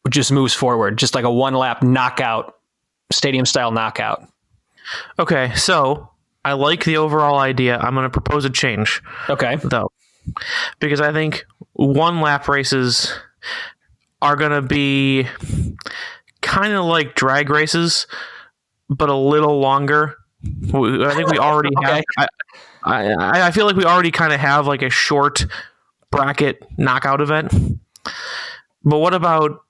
[SPEAKER 2] just moves forward. Just like a 1-lap knockout, stadium style knockout.
[SPEAKER 4] Okay, so I like the overall idea. I'm going to propose a change.
[SPEAKER 2] Okay.
[SPEAKER 4] Though, because I think 1-lap races are going to be kind of like drag races, but a little longer. I think we already have. I feel like we already kind of have like a short bracket knockout event. But what about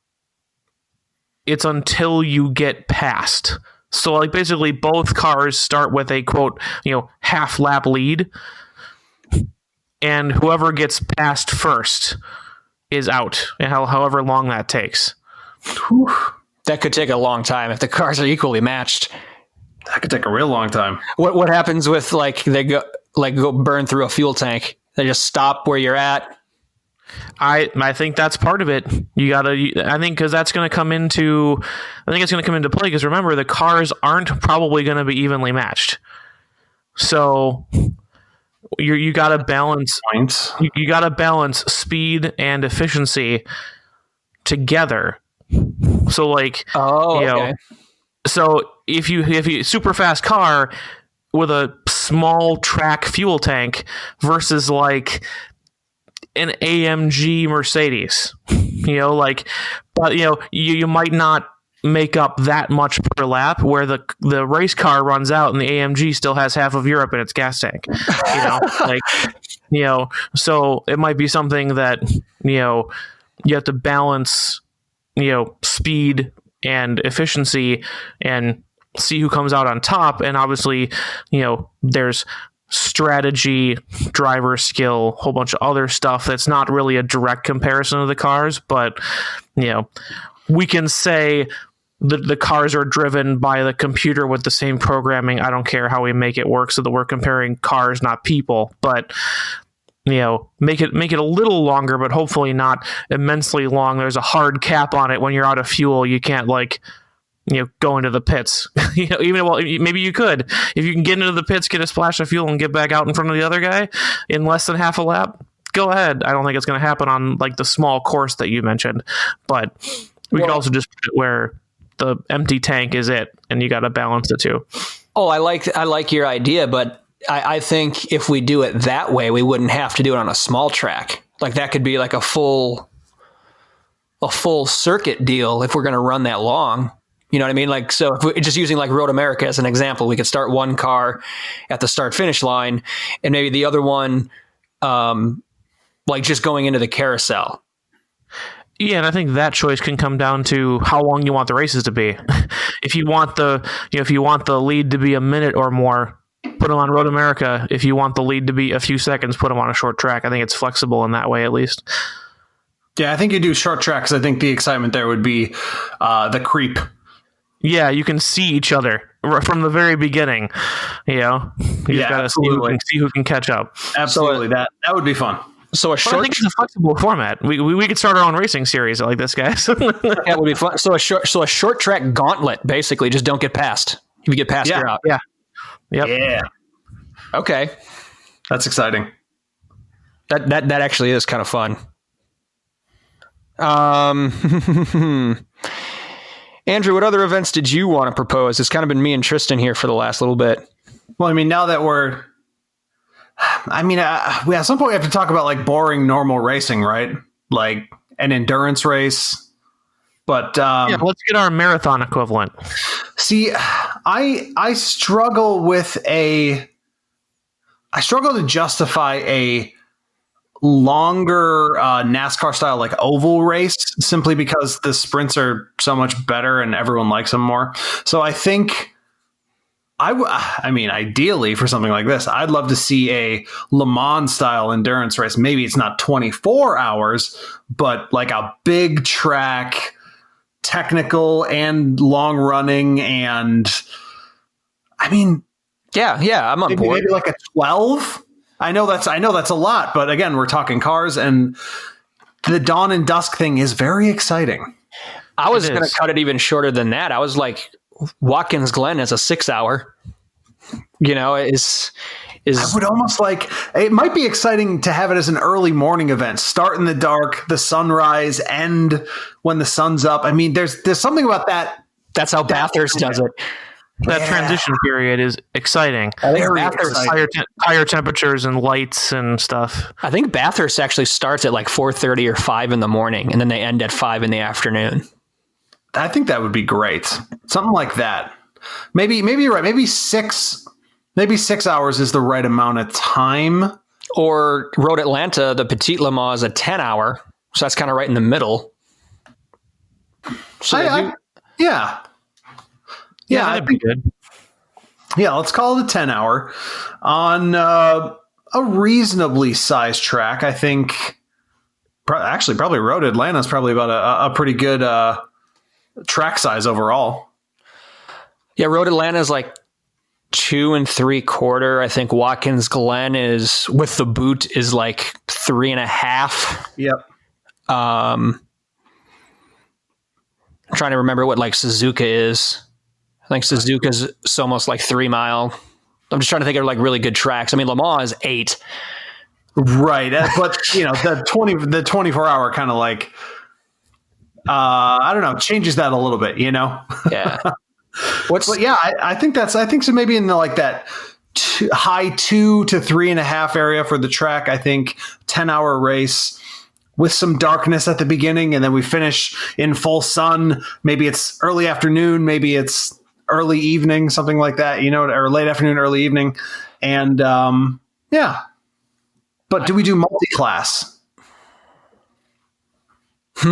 [SPEAKER 4] it's until you get past? So like basically both cars start with a quote, half lap lead, and whoever gets past first is out, and however long that takes.
[SPEAKER 3] Whew.
[SPEAKER 2] That could take a long time if the cars are equally matched.
[SPEAKER 3] That could take a real long time.
[SPEAKER 2] What happens with like they go burn through a fuel tank? They just stop where you're at.
[SPEAKER 4] I think that's part of it. I think because that's going to come into. I think it's going to come into play because remember the cars aren't probably going to be evenly matched. So you got to balance
[SPEAKER 3] points.
[SPEAKER 4] You got to balance speed and efficiency together. So like
[SPEAKER 2] okay.
[SPEAKER 4] So if you super fast car with a small track fuel tank versus like an AMG Mercedes, but you might not make up that much per lap where the race car runs out and the AMG still has half of Europe in its gas tank, so it might be something that, you have to balance, speed and efficiency and see who comes out on top. And obviously, there's strategy, driver skill, whole bunch of other stuff that's not really a direct comparison of the cars, but we can say the cars are driven by the computer with the same programming. I don't care how we make it work so that we're comparing cars, not people, but make it a little longer, but hopefully not immensely long. There's a hard cap on it. When you're out of fuel, you can't go into the pits. Maybe you could. If you can get into the pits, get a splash of fuel, and get back out in front of the other guy in less than half a lap, go ahead. I don't think it's going to happen on like the small course that you mentioned, but we could also just put it where the empty tank is it, and you got to balance the two.
[SPEAKER 2] Oh, I like your idea, but I think if we do it that way, we wouldn't have to do it on a small track. Like that could be like a full circuit deal if we're going to run that long. You know what I mean? Like, so if we're just using like Road America as an example, we could start one car at the start finish line and maybe the other one, like just going into the carousel.
[SPEAKER 4] Yeah. And I think that choice can come down to how long you want the races to be. If you want the lead to be a minute or more, put them on Road America. If you want the lead to be a few seconds, put them on a short track. I think it's flexible in that way, at least.
[SPEAKER 3] Yeah. I think you do short tracks. I think the excitement there would be, the creep.
[SPEAKER 4] Yeah, you can see each other from the very beginning. You've got to see who can catch up.
[SPEAKER 3] Absolutely, that would be fun.
[SPEAKER 2] So I think
[SPEAKER 4] it's a flexible format. We could start our own racing series like this, guys.
[SPEAKER 2] That would be fun. So a short track gauntlet, basically. Just don't get past. If you get past, you're out.
[SPEAKER 4] Yeah. Yep.
[SPEAKER 3] Yeah.
[SPEAKER 2] Okay,
[SPEAKER 3] that's exciting.
[SPEAKER 2] That actually is kind of fun. Andrew, what other events did you want to propose? It's kind of been me and Tristan here for the last little bit.
[SPEAKER 3] Well, I mean, now that we at some point we have to talk about like boring normal racing, right? Like an endurance race. But
[SPEAKER 4] let's get our marathon equivalent.
[SPEAKER 3] See, I struggle with a I struggle to justify a longer NASCAR style like oval race simply because the sprints are so much better and everyone likes them more. So I think I mean, ideally for something like this, I'd love to see a Le Mans style endurance race. Maybe it's not 24 hours, but like a big track, technical and long running. And I mean,
[SPEAKER 2] yeah, I'm on board.
[SPEAKER 3] Maybe like a 12. I know that's a lot, but again, we're talking cars, and the dawn and dusk thing is very exciting.
[SPEAKER 2] I was going to cut it even shorter than that. I was like, Watkins Glen is a 6 hour, is
[SPEAKER 3] I would almost like, it might be exciting to have it as an early morning event, start in the dark, the sunrise, end when the sun's up. I mean, there's something about that.
[SPEAKER 2] That's how Bathurst does it.
[SPEAKER 4] That transition period is exciting.
[SPEAKER 2] I think Bathurst,
[SPEAKER 4] higher temperatures and lights and stuff.
[SPEAKER 2] I think Bathurst actually starts at like 4:30 or 5 in the morning, and then they end at 5 in the afternoon.
[SPEAKER 3] I think that would be great. Something like that. Maybe you're right. Maybe 6 hours is the right amount of time.
[SPEAKER 2] Or Road Atlanta, the Petit Le Mans is a 10 hour. So that's kind of right in the middle. So
[SPEAKER 3] yeah,
[SPEAKER 4] that'd be good.
[SPEAKER 3] Yeah, let's call it a 10 hour on a reasonably sized track. I think probably Road Atlanta is probably about a pretty good track size overall.
[SPEAKER 2] Yeah, Road Atlanta is like 2 3/4. I think Watkins Glen is with the boot is like 3.5.
[SPEAKER 3] Yep.
[SPEAKER 2] I'm trying to remember what like Suzuka is. I think Suzuka's almost like 3 mile. I'm just trying to think of like really good tracks. I mean, Le Mans is 8.
[SPEAKER 3] Right. But the 24 hour kind of like, I don't know, changes that a little bit,
[SPEAKER 2] Yeah.
[SPEAKER 3] I think so. Maybe in the, like that high 2 to 3.5 area for the track. I think 10-hour race with some darkness at the beginning, and then we finish in full sun. Maybe it's early afternoon, maybe it's early evening, something like that, or late afternoon, early evening. And yeah. But do we do multi-class?
[SPEAKER 2] For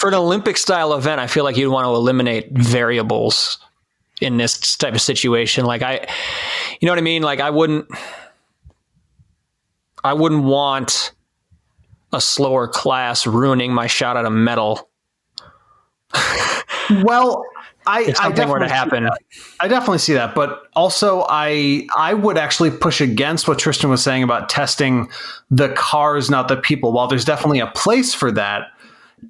[SPEAKER 2] an Olympic style event, I feel like you'd want to eliminate variables in this type of situation. Like you know what I mean? Like I wouldn't want a slower class ruining my shot at a medal.
[SPEAKER 3] Well,
[SPEAKER 2] if something were to happen.
[SPEAKER 3] I definitely see that, but also I would actually push against what Tristan was saying about testing the cars, not the people. While there's definitely a place for that,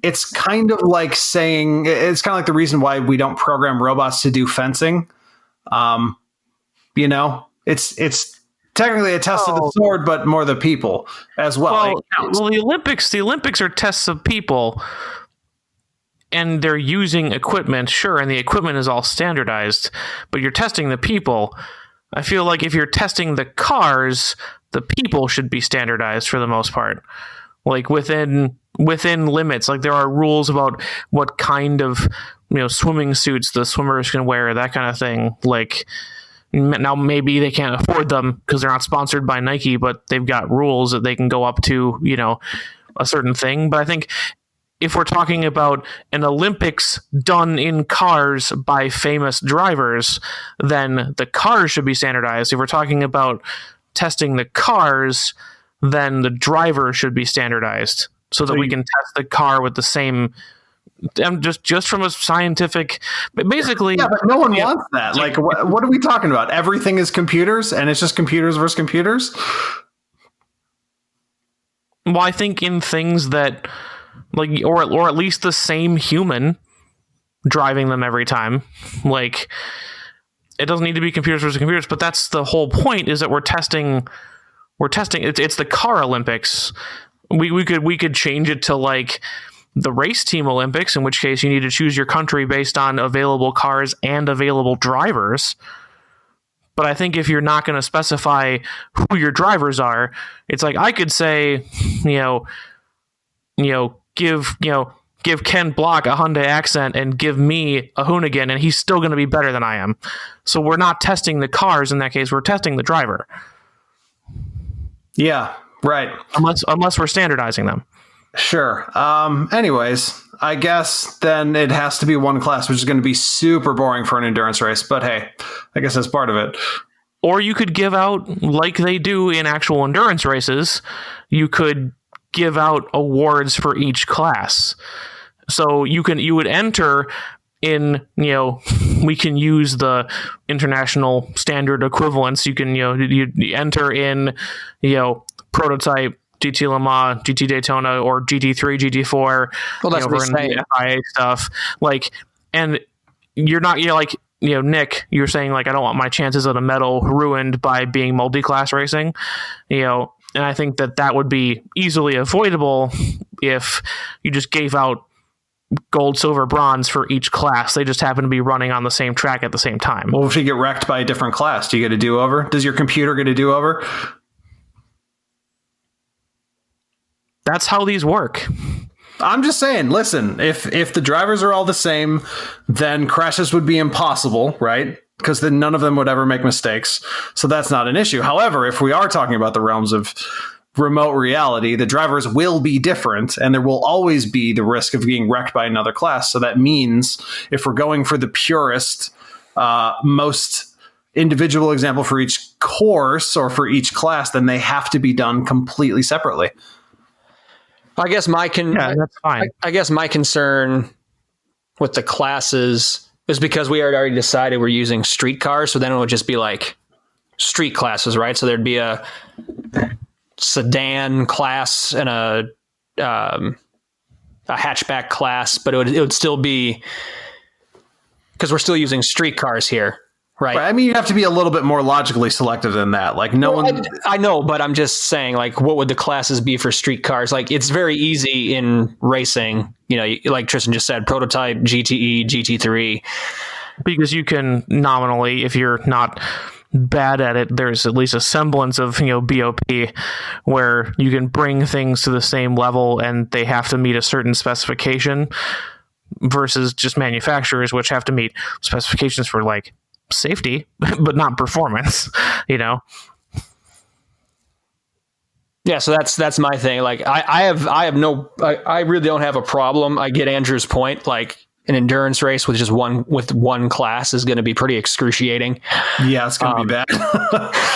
[SPEAKER 3] it's kind of like saying, it's kind of like the reason why we don't program robots to do fencing. It's technically a test of the sword, but more the people as well.
[SPEAKER 4] Well, the Olympics are tests of people, and they're using equipment, sure, and the equipment is all standardized, but you're testing the people. I feel like if you're testing the cars, the people should be standardized for the most part. Like within limits, like there are rules about what kind of swimming suits the swimmers can wear, that kind of thing. Like now maybe they can't afford them because they're not sponsored by Nike, but they've got rules that they can go up to a certain thing. But I think if we're talking about an Olympics done in cars by famous drivers, then the cars should be standardized. If we're talking about testing the cars, then the driver should be standardized so that we can test the car with the same. Just from a scientific, but basically,
[SPEAKER 3] yeah, but no one wants that. Like, what are we talking about? Everything is computers, and it's just computers versus computers.
[SPEAKER 4] Well, I think in things that, like, or at least the same human driving them every time. Like, it doesn't need to be computers versus computers, but that's the whole point. Is that we're testing. It's the car Olympics. We could change it to like the race team Olympics, in which case you need to choose your country based on available cars and available drivers. But I think if you're not going to specify who your drivers are, it's like I could say, give give Ken Block a Hyundai Accent and give me a Hoonigan, and he's still going to be better than I am. So we're not testing the cars in that case. We're testing the driver.
[SPEAKER 3] Yeah, right.
[SPEAKER 4] Unless we're standardizing them.
[SPEAKER 3] Sure. Anyways, I guess then it has to be one class, which is going to be super boring for an endurance race. But hey, I guess that's part of it.
[SPEAKER 4] Or you could give out, like they do in actual endurance races, you could give out awards for each class. So you would enter in, we can use the international standard equivalents. You can, you enter in, prototype, GT Le Mans, GT Daytona, or GT3, GT4.
[SPEAKER 2] Well, that's what I'm saying.
[SPEAKER 4] FIA stuff. Like, and you're not, Nick, you're saying like, I don't want my chances at a medal ruined by being multi-class racing, and I think that would be easily avoidable if you just gave out gold, silver, bronze for each class. They just happen to be running on the same track at the same time.
[SPEAKER 3] Well, if you get wrecked by a different class, do you get a do-over? Does your computer get a do-over?
[SPEAKER 4] That's how these work.
[SPEAKER 3] I'm just saying, listen, if the drivers are all the same, then crashes would be impossible, right? Because then none of them would ever make mistakes. So that's not an issue. However, if we are talking about the realms of remote reality, the drivers will be different, and there will always be the risk of being wrecked by another class. So that means if we're going for the purest, most individual example for each course or for each class, then they have to be done completely separately.
[SPEAKER 2] I guess
[SPEAKER 4] that's fine.
[SPEAKER 2] I guess my concern with the classes is because we had already decided we're using street cars, so then it would just be like street classes, right? So there'd be a sedan class and a hatchback class, but it would still be, because we're still using street cars here. Right.
[SPEAKER 3] I mean, you have to be a little bit more logically selective than that. Like
[SPEAKER 2] I know, but I'm just saying, like, what would the classes be for street cars? Like, it's very easy in racing, like Tristan just said, prototype, GTE, GT3.
[SPEAKER 4] Because you can nominally, if you're not bad at it, there's at least a semblance of, BOP where you can bring things to the same level and they have to meet a certain specification versus just manufacturers, which have to meet specifications for, like, safety, but not performance,
[SPEAKER 2] Yeah, so that's my thing. Like, I really don't have a problem. I get Andrew's point. Like, an endurance race with one class is going to be pretty excruciating.
[SPEAKER 3] Yeah, it's going to be bad.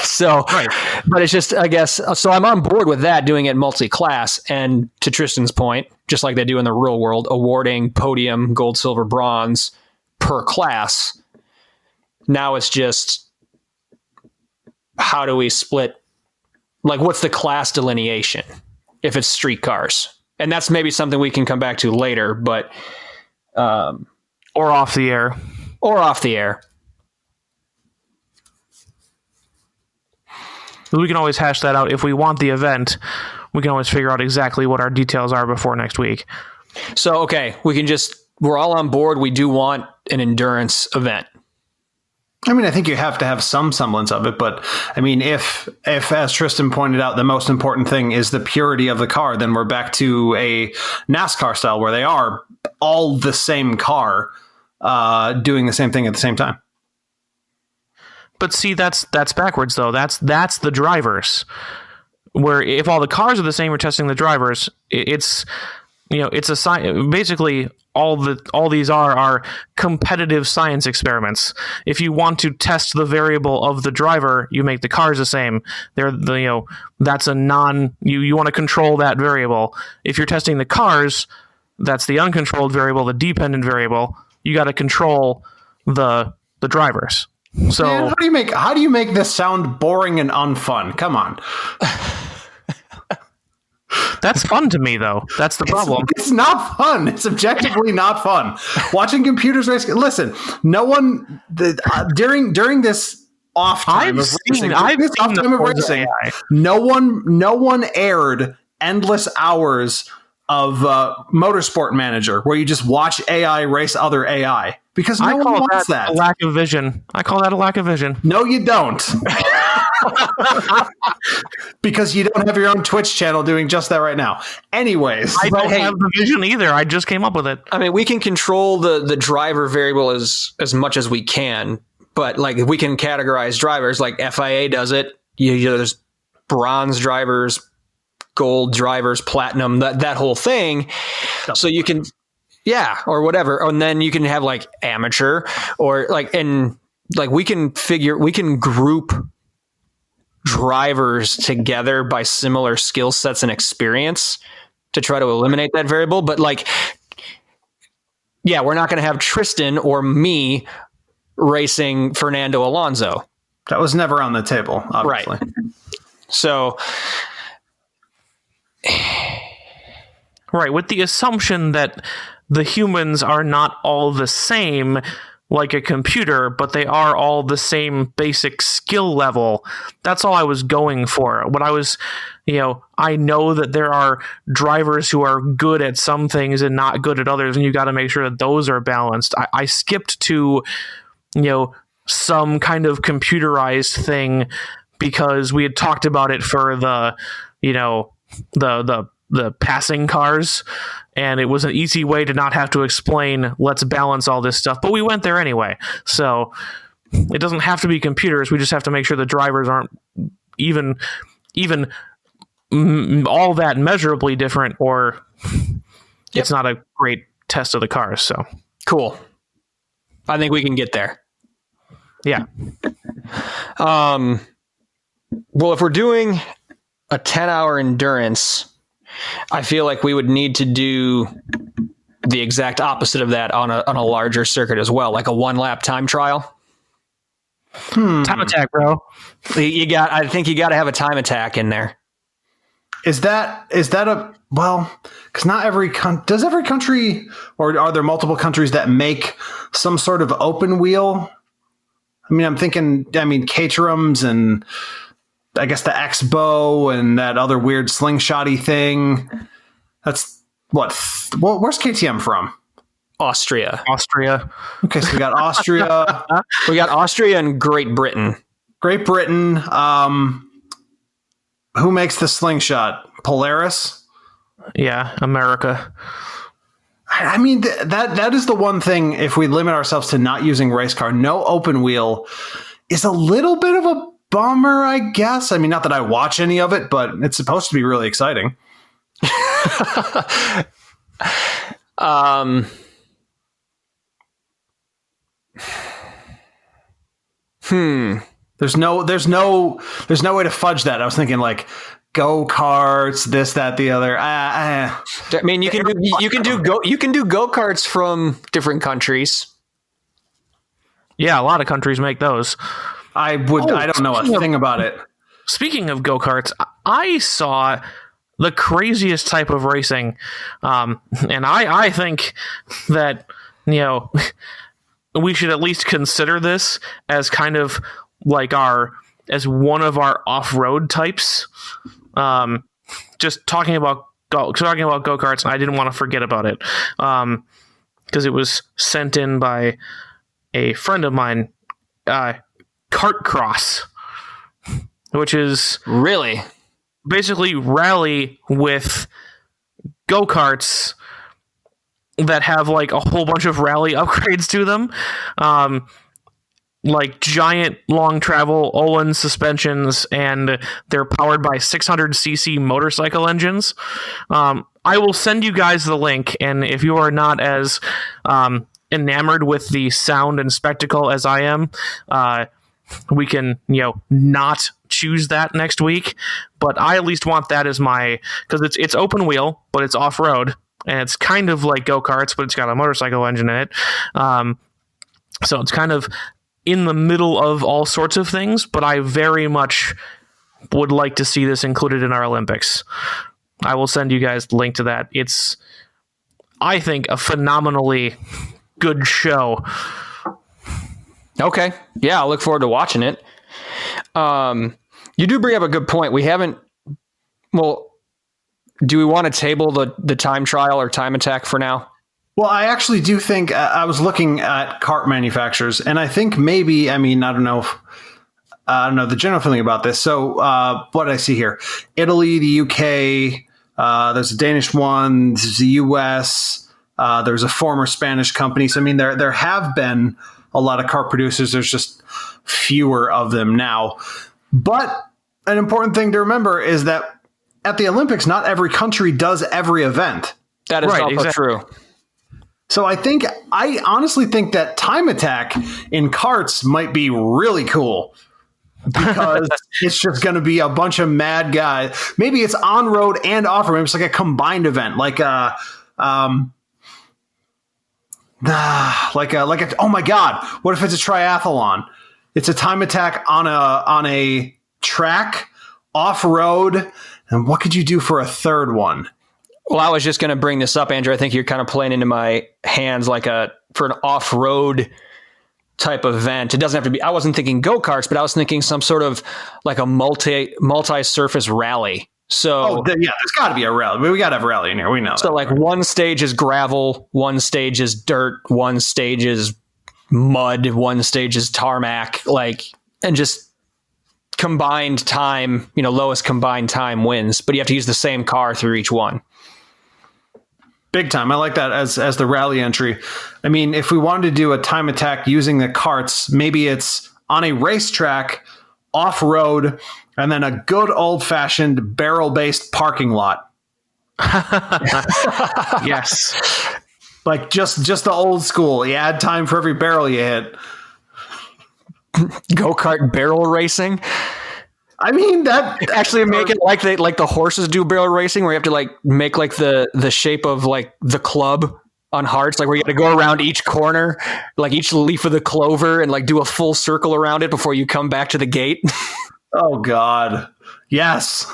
[SPEAKER 2] So, right. But it's just, I guess, so I'm on board with that, doing it multi-class, and to Tristan's point, just like they do in the real world, awarding podium, gold, silver, bronze per class. Now it's just, how do we split? Like, what's the class delineation if it's street cars? And that's maybe something we can come back to later, but
[SPEAKER 4] or off the air. We can always hash that out. If we want the event, we can always figure out exactly what our details are before next week.
[SPEAKER 2] So, okay, we're all on board. We do want an endurance event.
[SPEAKER 3] I mean, I think you have to have some semblance of it, but I mean, if as Tristan pointed out, the most important thing is the purity of the car, then we're back to a NASCAR style where they are all the same car, doing the same thing at the same time.
[SPEAKER 4] But see, that's backwards though. That's the drivers. Where if all the cars are the same, we're testing the drivers. It's basically all these are competitive science experiments. If you want to test the variable of the driver, you make the cars the same. That's a you want to control that variable. If you're testing the cars, that's the uncontrolled variable, the dependent variable. You got to control the drivers. So
[SPEAKER 3] man, how do you make this sound boring and unfun? Come on.
[SPEAKER 4] That's fun to me, though. That's the problem.
[SPEAKER 3] It's not fun. It's objectively not fun. Watching computers race. Listen, no one during this off time of racing, no one aired endless hours of Motorsport Manager where you just watch AI race other AI, because no one wants that.
[SPEAKER 4] A lack of vision. I call that a lack of vision.
[SPEAKER 3] No, you don't. Because you don't have your own Twitch channel doing just that right now. Anyways,
[SPEAKER 4] I don't have the vision either. I just came up with it.
[SPEAKER 2] I mean, we can control the driver variable as much as we can, but like we can categorize drivers like FIA does it. There's bronze drivers, gold drivers, platinum, that whole thing. So you can, or whatever. And then you can have like amateur or like, and like we can group drivers together by similar skill sets and experience to try to eliminate that variable. But like, we're not going to have Tristan or me racing Fernando Alonso.
[SPEAKER 3] That was never on the table, obviously.
[SPEAKER 2] Right. So,
[SPEAKER 4] right, with the assumption that the humans are not all the same like a computer, but they are all the same basic skill level. That's all I was going for. What I was, I know that there are drivers who are good at some things and not good at others, and you got to make sure that those are balanced. I skipped to, some kind of computerized thing because we had talked about it for the passing cars, and it was an easy way to not have to explain, let's balance all this stuff. But we went there anyway. So it doesn't have to be computers. We just have to make sure the drivers aren't even all that measurably different, or it's not a great test of the cars. So
[SPEAKER 2] cool. I think we can get there.
[SPEAKER 4] Yeah.
[SPEAKER 2] Well, if we're doing a 10-hour endurance, I feel like we would need to do the exact opposite of that on a larger circuit as well, like a 1-lap time trial.
[SPEAKER 4] Time attack, bro.
[SPEAKER 2] I think you got to have a time attack in there.
[SPEAKER 3] Is that because not every does every country, or are there multiple countries that make some sort of open wheel? I mean, I'm thinking, Caterhams and I guess the Expo and that other weird slingshotty thing. That's where's KTM from?
[SPEAKER 2] Austria.
[SPEAKER 3] Okay, so we got Austria.
[SPEAKER 2] We got Austria and Great Britain.
[SPEAKER 3] Great Britain. Who makes the slingshot? Polaris?
[SPEAKER 4] Yeah, America.
[SPEAKER 3] I mean, that is the one thing, if we limit ourselves to not using race car, no open wheel is a little bit of a bummer, I guess. I mean, not that I watch any of it, but it's supposed to be really exciting. There's no way to fudge that. I was thinking like go-karts, this, that, the other.
[SPEAKER 2] I mean, you can do go-karts from different countries.
[SPEAKER 4] Yeah, a lot of countries make those.
[SPEAKER 3] I don't know a thing about it.
[SPEAKER 4] Speaking of go-karts, I saw the craziest type of racing, and I think that we should at least consider this as kind of like as one of our off-road types. Just talking about go-karts, I didn't want to forget about it because it was sent in by a friend of mine, Kart Cross, which is
[SPEAKER 2] really
[SPEAKER 4] basically rally with go-karts that have like a whole bunch of rally upgrades to them. Like giant long travel Olin suspensions, and they're powered by 600cc motorcycle engines. I will send you guys the link, and if you are not as enamored with the sound and spectacle as I am, we can not choose that next week. But I at least want that as my, because it's open wheel, but it's off road, and it's kind of like go-karts, but it's got a motorcycle engine in it. So it's kind of in the middle of all sorts of things, but I very much would like to see this included in our Olympics. I will send you guys the link to that. It's, I think, a phenomenally good show.
[SPEAKER 2] Okay. Yeah, I'll look forward to watching it. You do bring up a good point. We haven't, do we want to table the time trial or time attack for now?
[SPEAKER 3] Well, I actually do think I was looking at kart manufacturers, and I think maybe, I don't know if I don't know, the general feeling about this. So what did I see here? Italy, the UK, there's a Danish one, there's the US, there's a former Spanish company. So, I mean, there have been a lot of kart producers. There's just fewer of them now. But an important thing to remember is that at the Olympics, not every country does every event.
[SPEAKER 2] That is also true.
[SPEAKER 3] So I honestly think that time attack in karts might be really cool because it's just going to be a bunch of mad guys. Maybe it's on road and off road. It's like a combined event, like a oh my God, what if it's a triathlon? It's a time attack on a track off road. And what could you do for a third one?
[SPEAKER 2] Well, I was just going to bring this up, Andrew. I think you're kind of playing into my hands for an off-road type event. It doesn't have to be, I wasn't thinking go-karts, but I was thinking some sort of like a multi-surface rally. So
[SPEAKER 3] there's got to be a rally. We got to have a rally in here. We know.
[SPEAKER 2] So like one stage is gravel, one stage is dirt, one stage is mud, one stage is tarmac, and just combined time, lowest combined time wins, but you have to use the same car through each one.
[SPEAKER 3] Big time. I like that as the rally entry. I mean, if we wanted to do a time attack using the karts, maybe it's on a racetrack, off-road, and then a good old-fashioned barrel-based parking lot.
[SPEAKER 4] Yes.
[SPEAKER 3] Like just the old school. You add time for every barrel you hit.
[SPEAKER 2] Go-kart barrel racing.
[SPEAKER 3] I mean, that
[SPEAKER 2] actually make it like the horses do barrel racing, where you have to make the shape of the club on hearts, where you got to go around each corner, each leaf of the clover, and do a full circle around it before you come back to the gate.
[SPEAKER 3] Oh God, yes.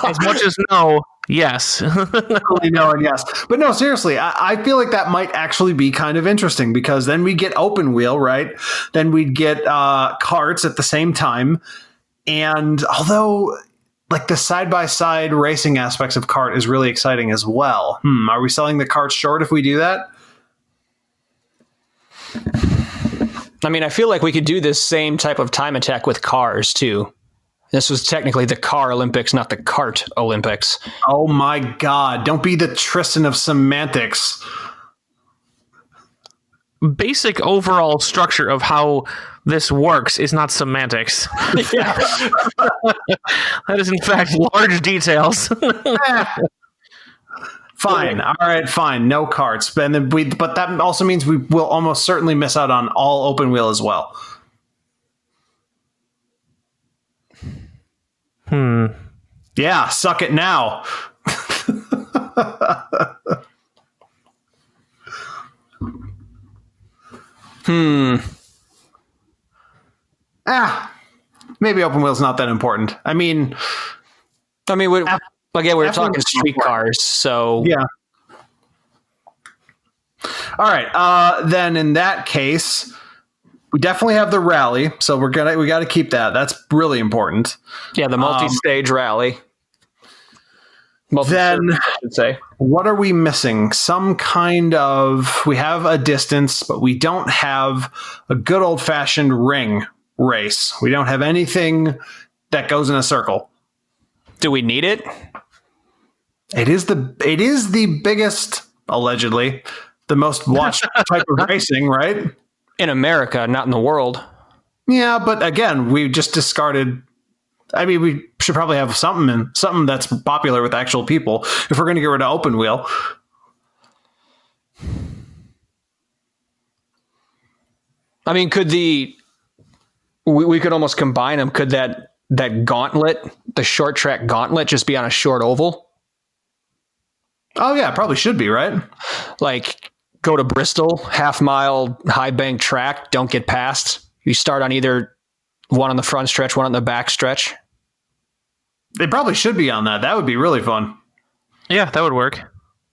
[SPEAKER 4] As much as no, yes.
[SPEAKER 3] No and yes, but no, seriously, I feel like that might actually be kind of interesting because then we get open wheel, right? Then we'd get karts at the same time. And although the side-by-side racing aspects of kart is really exciting as well. Are we selling the karts short if we do that?
[SPEAKER 2] I mean, I feel like we could do this same type of time attack with cars too. This was technically the car Olympics, not the kart Olympics.
[SPEAKER 3] Oh my God. Don't be the Tristan of semantics.
[SPEAKER 4] Basic overall structure of how this works is not semantics.
[SPEAKER 2] Yeah.
[SPEAKER 4] That is, in fact, large details.
[SPEAKER 3] Fine. All right, fine. No karts. But that also means we will almost certainly miss out on all open wheel as well. Yeah, suck it now. Maybe open wheel's not that important. I mean,
[SPEAKER 2] we're talking street cars, so
[SPEAKER 3] yeah. All right. Then in that case, we definitely have the rally, so we got to keep that. That's really important.
[SPEAKER 2] Yeah, the multi-stage rally.
[SPEAKER 3] Then,
[SPEAKER 2] I should say,
[SPEAKER 3] what are we missing? Some kind of, we have a distance, but we don't have a good old-fashioned ring race. We don't have anything that goes in a circle.
[SPEAKER 2] Do we need it?
[SPEAKER 3] It is the biggest, allegedly, the most watched type of racing, right?
[SPEAKER 2] In America, not in the world.
[SPEAKER 3] Yeah, but again, we just discarded. I mean, we should probably have something that's popular with actual people if we're going to get rid of open wheel.
[SPEAKER 2] I mean, we could almost combine them. Could that gauntlet, the short track gauntlet, just be on a short oval?
[SPEAKER 3] Oh yeah, probably should be, right?
[SPEAKER 2] Go to Bristol, half-mile high bank track, don't get past. You start on either one on the front stretch, one on the back stretch.
[SPEAKER 3] They probably should be on that. That would be really fun.
[SPEAKER 4] Yeah, that would work.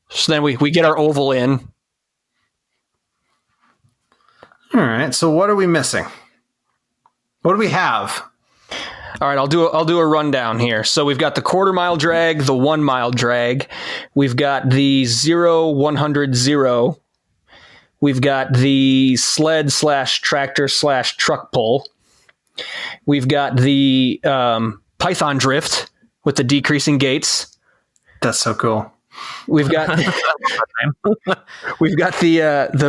[SPEAKER 2] So then we get our oval in.
[SPEAKER 3] All right. So what are we missing? What do we have?
[SPEAKER 2] All right, I'll do a rundown here. So we've got the quarter-mile drag, the 1 mile drag. We've got the 0, 100, 0. We've got the sled /tractor /truck pull. We've got the Python drift with the decreasing gates.
[SPEAKER 3] That's so cool.
[SPEAKER 2] We've got the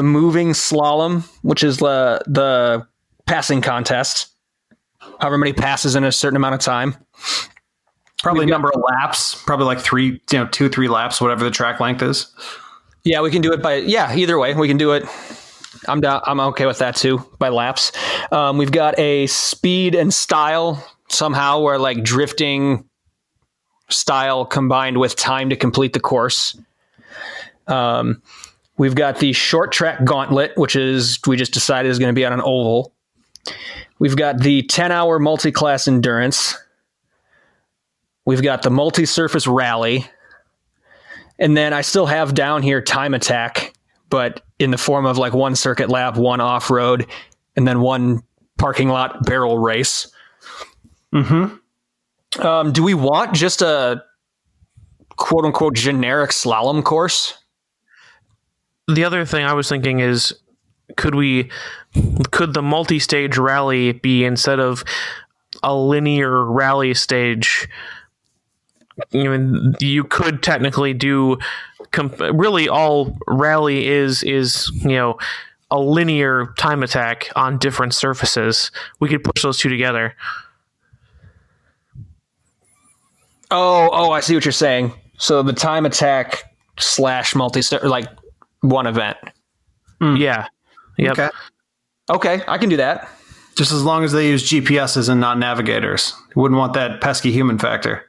[SPEAKER 2] moving slalom, which is the passing contest. However many passes in a certain amount of time.
[SPEAKER 3] Probably number of laps. Probably like 2-3 laps, whatever the track length is.
[SPEAKER 2] Yeah, we can do it by either way. We can do it. I'm down. I'm okay with that too, by laps. We've got a speed and style somehow, where like drifting style combined with time to complete the course. We've got the short track gauntlet, which is we just decided is going to be on an oval. We've got the 10-hour multi-class endurance. We've got the multi-surface rally. And then I still have down here time attack, but in the form of like one circuit lap, one off-road, and then one parking lot barrel race. Mm-hmm. Do we want just a quote-unquote generic slalom course?
[SPEAKER 4] The other thing I was thinking is, could the multi-stage rally be, instead of a linear rally stage, you could technically do really all rally is a linear time attack on different surfaces. We could push those two together.
[SPEAKER 2] Oh, I see what you're saying. So the time attack / multi, like one event.
[SPEAKER 4] Yeah. Yep.
[SPEAKER 2] Okay, I can do that.
[SPEAKER 3] Just as long as they use GPSs and not navigators. You wouldn't want that pesky human factor.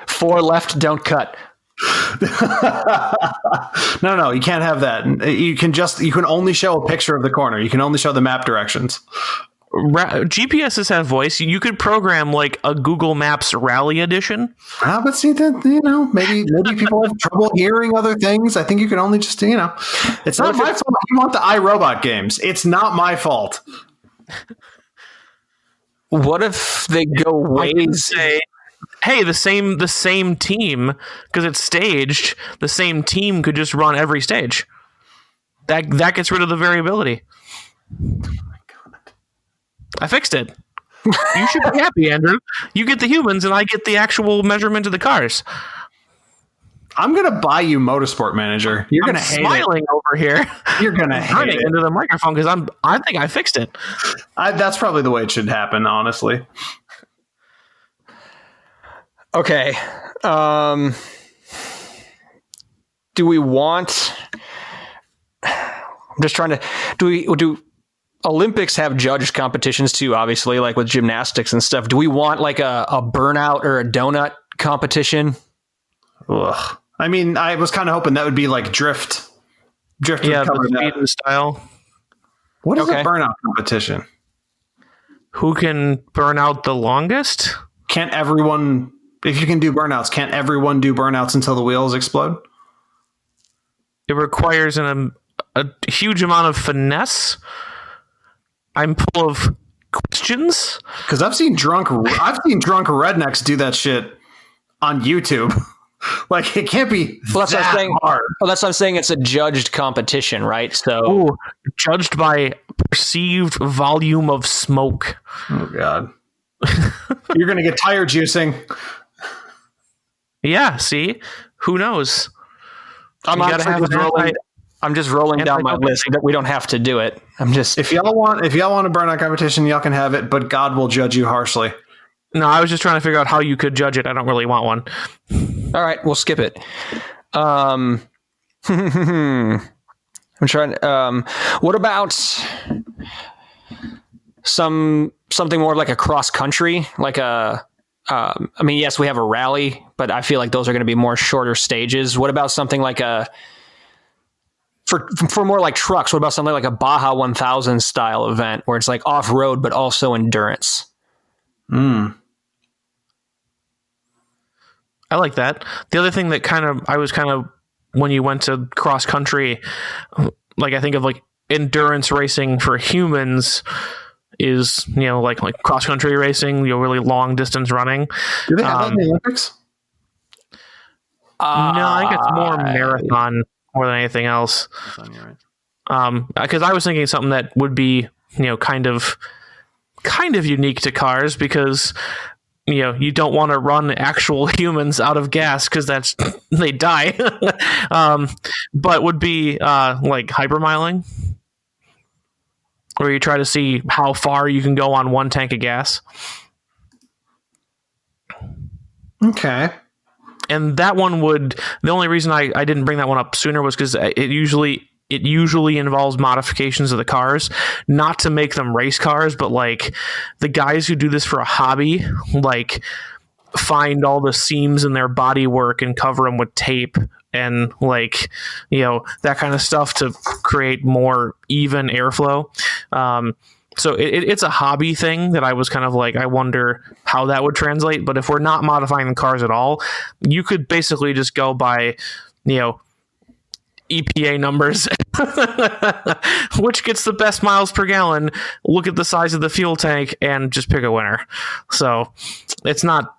[SPEAKER 2] Four left, don't cut.
[SPEAKER 3] No, you can't have that. You can only show a picture of the corner. You can only show the map directions.
[SPEAKER 4] GPSs have voice. You could program like a Google Maps rally edition.
[SPEAKER 3] But see that, maybe people have trouble hearing other things. I think you can only just, it's not my fault. You want the iRobot games. It's not my fault.
[SPEAKER 2] What if they go ways?
[SPEAKER 4] Hey, the same team, because it's staged, the same team could just run every stage. That gets rid of the variability. I fixed it. You should be happy, Andrew. You get the humans, and I get the actual measurement of the cars.
[SPEAKER 3] I'm going to buy you Motorsport Manager. You're going to hate it.
[SPEAKER 4] I'm smiling over here.
[SPEAKER 3] You're going to hate it.
[SPEAKER 4] Into the microphone because I think I fixed it.
[SPEAKER 3] That's probably the way it should happen, honestly.
[SPEAKER 2] Okay. Do we want... I'm just trying to... Do Olympics have judged competitions too, obviously, like with gymnastics and stuff? Do we want like a burnout or a donut competition?
[SPEAKER 3] Ugh. I mean, I was kind of hoping that would be like drift.
[SPEAKER 4] Yeah, the speed and style.
[SPEAKER 3] What is a burnout competition?
[SPEAKER 4] Who can burn out the longest?
[SPEAKER 3] Can't everyone... If you can do burnouts, can't everyone do burnouts until the wheels explode?
[SPEAKER 4] It requires a huge amount of finesse. I'm full of questions.
[SPEAKER 3] Because I've seen drunk rednecks do that shit on YouTube. Like, it can't be that hard.
[SPEAKER 2] Well, that's what I'm saying. It's a judged competition, right? So,
[SPEAKER 4] judged by perceived volume of smoke.
[SPEAKER 3] Oh God, you're gonna get tire juicing.
[SPEAKER 4] Yeah. See, who knows?
[SPEAKER 2] I'm just rolling down my list. We don't have to do it.
[SPEAKER 3] If y'all want a burnout competition, y'all can have it, but God will judge you harshly.
[SPEAKER 4] No, I was just trying to figure out how you could judge it. I don't really want one.
[SPEAKER 2] All right, we'll skip it. I'm trying. What about something more like a cross country, like a? I mean, yes, we have a rally, but I feel like those are going to be more shorter stages. What about something like for more like trucks? What about something like a Baja 1000 style event where it's like off road but also endurance?
[SPEAKER 4] I like that. The other thing that I was when you went to cross country, like I think of like endurance racing for humans is, like cross country racing, really long distance running.
[SPEAKER 3] Do they have that in the Olympics?
[SPEAKER 4] No, I think it's more marathon. more than anything else.
[SPEAKER 3] You're right.
[SPEAKER 4] Because I was thinking something that would be, kind of unique to cars, because you don't want to run actual humans out of gas, because they die. But would be like hypermiling, where you try to see how far you can go on one tank of gas.
[SPEAKER 3] Okay.
[SPEAKER 4] And that one the only reason I didn't bring that one up sooner was because it usually involves modifications of the cars, not to make them race cars, but like the guys who do this for a hobby, like find all the seams in their body work and cover them with tape and like, that kind of stuff to create more even airflow. So it's a hobby thing that I was kind of like, I wonder how that would translate. But if we're not modifying the cars at all, you could basically just go by, EPA numbers, which gets the best miles per gallon, look at the size of the fuel tank, and just pick a winner. So that's not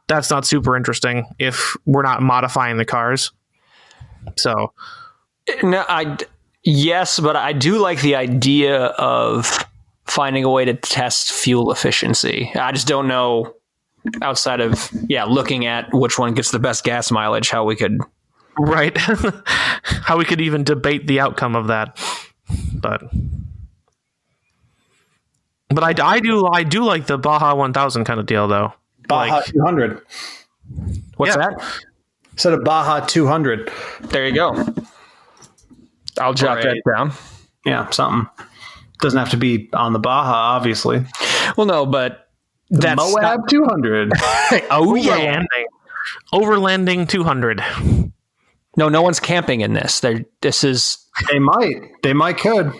[SPEAKER 4] super interesting if we're not modifying the cars. So
[SPEAKER 2] no, yes, but I do like the idea of finding a way to test fuel efficiency. I just don't know, outside of looking at which one gets the best gas mileage, how we could
[SPEAKER 4] how we could even debate the outcome of that. But I do like the Baja 1000 kind of deal, though.
[SPEAKER 3] Baja 200.
[SPEAKER 2] What's that?
[SPEAKER 3] Instead of Baja 200.
[SPEAKER 2] There you go. I'll jot that down.
[SPEAKER 3] Yeah, something. Doesn't have to be on the Baja, obviously.
[SPEAKER 2] Well, no, but that's
[SPEAKER 3] Moab 200.
[SPEAKER 2] Oh, yeah.
[SPEAKER 4] Overlanding 200.
[SPEAKER 2] No one's camping in this. This is.
[SPEAKER 3] They might could.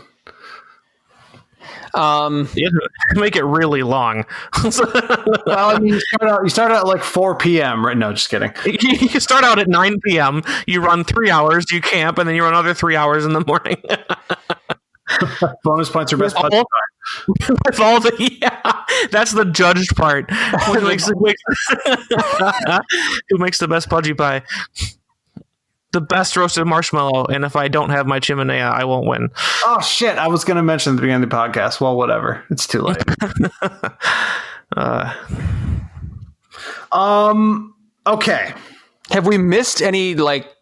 [SPEAKER 4] Make it really long.
[SPEAKER 3] Well, I mean, you start out at like 4 p.m. right? No, just kidding.
[SPEAKER 4] You start out at 9 p.m. You run 3 hours. You camp, and then you run another 3 hours in the morning.
[SPEAKER 3] Bonus points are best.
[SPEAKER 4] With all that's the judged part. Who makes the best pudgy pie? The best roasted marshmallow, and if I don't have my chimenea, I won't win.
[SPEAKER 3] Oh shit! I was going to mention at the beginning of the podcast. Well, whatever. It's too late. Okay.
[SPEAKER 2] Have we missed any like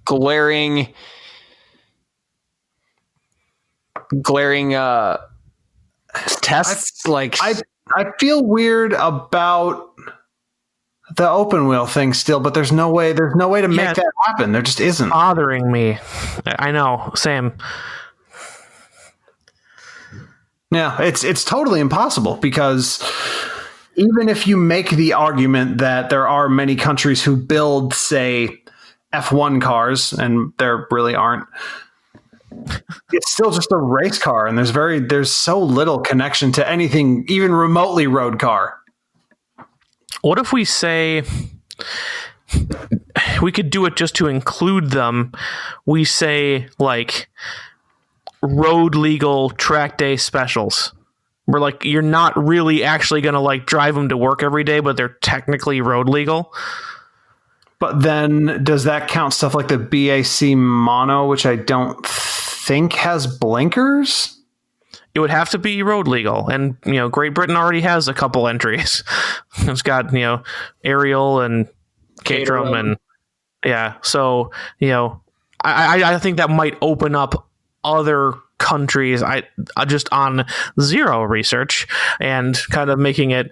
[SPEAKER 2] glaring tests?
[SPEAKER 3] I feel weird about the open wheel thing still, but there's no way to make that happen. There just isn't.
[SPEAKER 4] Bothering me. I know, same.
[SPEAKER 3] Yeah, it's totally impossible, because even if you make the argument that there are many countries who build, say, F1 cars, and there really aren't, it's still just a race car, and there's so little connection to anything even remotely road car.
[SPEAKER 4] What if we say we could do it just to include them? We say like road legal track day specials. Where like you're not really actually going to like drive them to work every day, but they're technically road legal.
[SPEAKER 3] But then does that count stuff like the BAC Mono, which I don't think has blinkers?
[SPEAKER 4] It would have to be road legal, and Great Britain already has a couple entries. It's got Ariel and Caterham, and so I think that might open up other countries. I just on zero research and kind of making it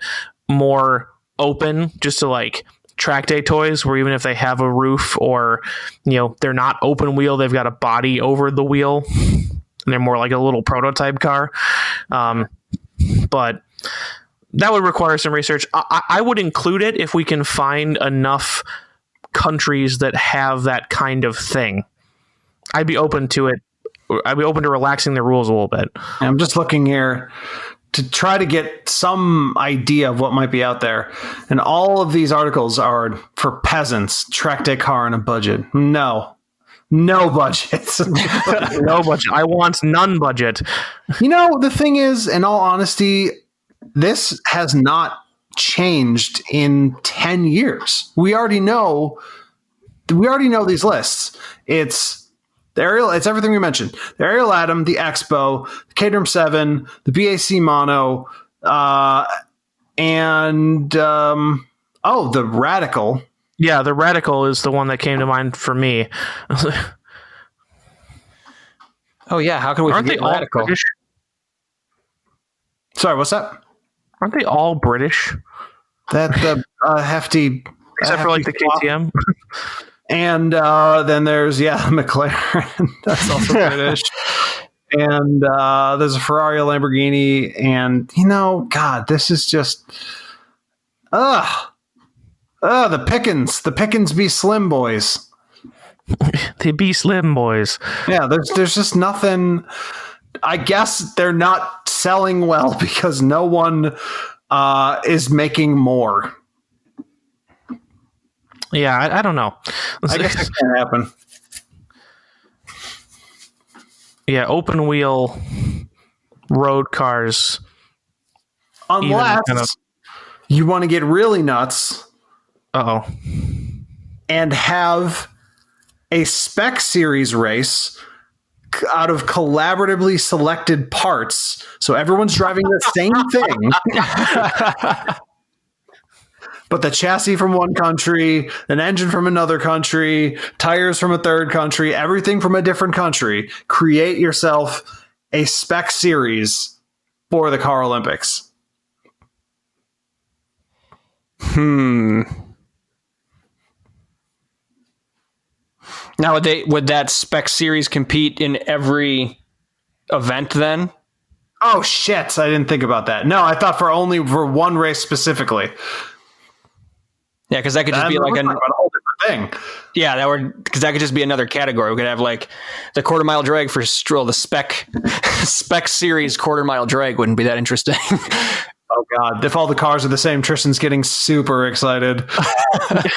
[SPEAKER 4] more open, just to like track day toys, where even if they have a roof or they're not open wheel, they've got a body over the wheel. And they're more like a little prototype car. But that would require some research. I would include it if we can find enough countries that have that kind of thing. I'd be open to it. I'd be open to relaxing the rules a little bit.
[SPEAKER 3] I'm just looking here to try to get some idea of what might be out there. And all of these articles are for peasants, track day car on a budget. No budgets.
[SPEAKER 4] No budget. I want none budget.
[SPEAKER 3] The thing is, in all honesty, this has not changed in 10 years. We already know these lists. It's The aerial, it's everything we mentioned. The Aerial Atom, the Expo, the Caterham 7, the BAC Mono, and the Radical.
[SPEAKER 4] Yeah, the Radical is the one that came to mind for me.
[SPEAKER 2] Oh yeah, how can we
[SPEAKER 4] Aren't
[SPEAKER 2] forget
[SPEAKER 4] they all
[SPEAKER 2] Radical?
[SPEAKER 4] British?
[SPEAKER 3] Sorry, what's that?
[SPEAKER 4] Aren't they all British?
[SPEAKER 3] That hefty,
[SPEAKER 4] Except for like the
[SPEAKER 3] flop.
[SPEAKER 4] KTM.
[SPEAKER 3] And then there's McLaren. That's also British. And there's a Ferrari, a Lamborghini, and God, this is just the Pickens be slim boys.
[SPEAKER 4] The be slim boys.
[SPEAKER 3] Yeah, there's just nothing. I guess they're not selling well because no one is making more.
[SPEAKER 4] Yeah, I don't know.
[SPEAKER 3] I guess that can't happen.
[SPEAKER 4] Yeah, open wheel road cars.
[SPEAKER 3] Unless you want to get really nuts.
[SPEAKER 4] Uh-oh.
[SPEAKER 3] And have a spec series race out of collaboratively selected parts. So everyone's driving the same thing. But the chassis from one country, an engine from another country, tires from a third country, everything from a different country. Create yourself a spec series for the Car Olympics.
[SPEAKER 2] Now, would that spec series compete in every event then?
[SPEAKER 3] Oh, shit. I didn't think about that. No, I thought for one race specifically.
[SPEAKER 2] Yeah, because that could just be like
[SPEAKER 3] a whole different thing.
[SPEAKER 2] Yeah, because that could just be another category. We could have like the quarter mile drag for Stroll, the spec series quarter mile drag wouldn't be that interesting.
[SPEAKER 3] Oh God! If all the cars are the same, Tristan's getting super excited.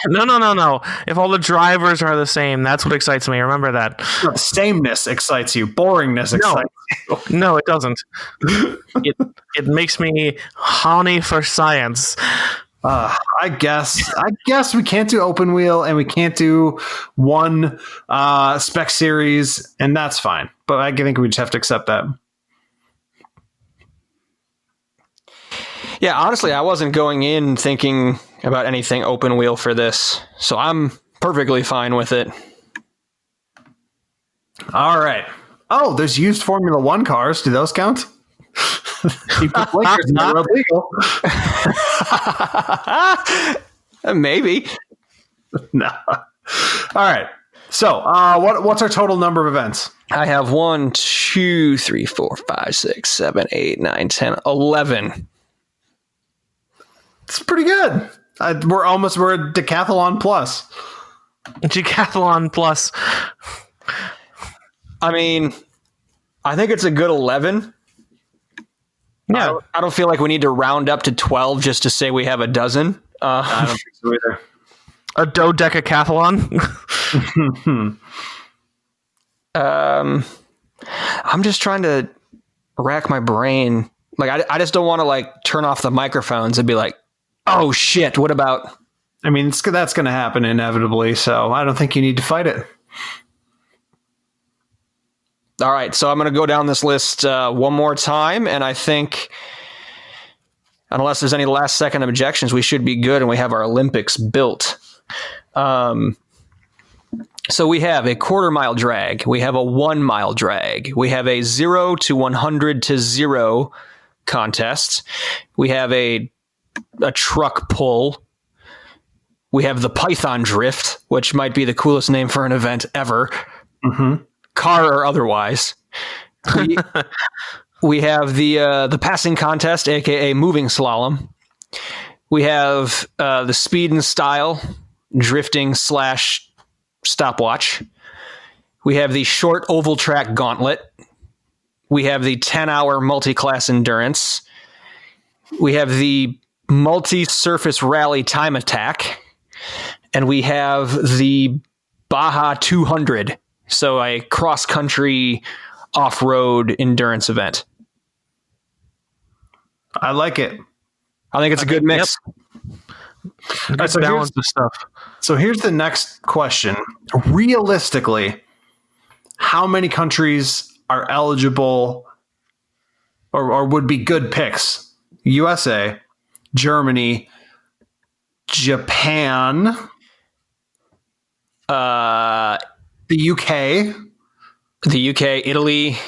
[SPEAKER 4] No. If all the drivers are the same, that's what excites me. Remember that.
[SPEAKER 3] Sameness excites you. Boringness excites you.
[SPEAKER 4] No, it doesn't. It makes me horny for science.
[SPEAKER 3] I guess we can't do open wheel and we can't do one spec series, and that's fine. But I think we just have to accept that.
[SPEAKER 2] Yeah, honestly, I wasn't going in thinking about anything open wheel for this, so I'm perfectly fine with it. All
[SPEAKER 3] right. Oh, there's used Formula One cars. Do those count? You put blinkers in they're illegal.
[SPEAKER 2] Maybe.
[SPEAKER 3] No. All right. So, what's our total number of events?
[SPEAKER 2] I have 1, 2, 3, 4, 5, 6, 7, 8, 9, 10, 11.
[SPEAKER 3] It's pretty good. We're a decathlon plus.
[SPEAKER 4] Decathlon plus.
[SPEAKER 2] I mean, I think it's a good 11. Yeah, I don't feel like we need to round up to 12 just to say we have a dozen.
[SPEAKER 3] I don't think so either.
[SPEAKER 4] A dodecathlon.
[SPEAKER 2] I'm just trying to rack my brain. Like, I just don't want to like turn off the microphones and be like, oh shit, what about?
[SPEAKER 3] I mean, that's going to happen inevitably, so I don't think you need to fight it.
[SPEAKER 2] All right, so I'm going to go down this list one more time, and I think, unless there's any last-second objections, we should be good, and we have our Olympics built. So we have a quarter-mile drag. We have a 1 mile drag. We have a 0 to 100 to 0 contest. We have a truck pull. We have the Python drift, which might be the coolest name for an event ever.
[SPEAKER 3] Mm-hmm.
[SPEAKER 2] Car or otherwise. We have the passing contest, aka moving slalom. We have the speed and style drifting / stopwatch. We have the short oval track gauntlet. We have the 10-hour multi-class endurance. We have the multi-surface rally time attack. And we have the Baja 200. So a cross-country off-road endurance event.
[SPEAKER 3] I like it.
[SPEAKER 2] I think it's a good mix.
[SPEAKER 4] Yep. Right, so balance of stuff.
[SPEAKER 3] So here's the next question. Realistically, how many countries are eligible or would be good picks? USA, Germany, Japan, the UK,
[SPEAKER 2] Italy.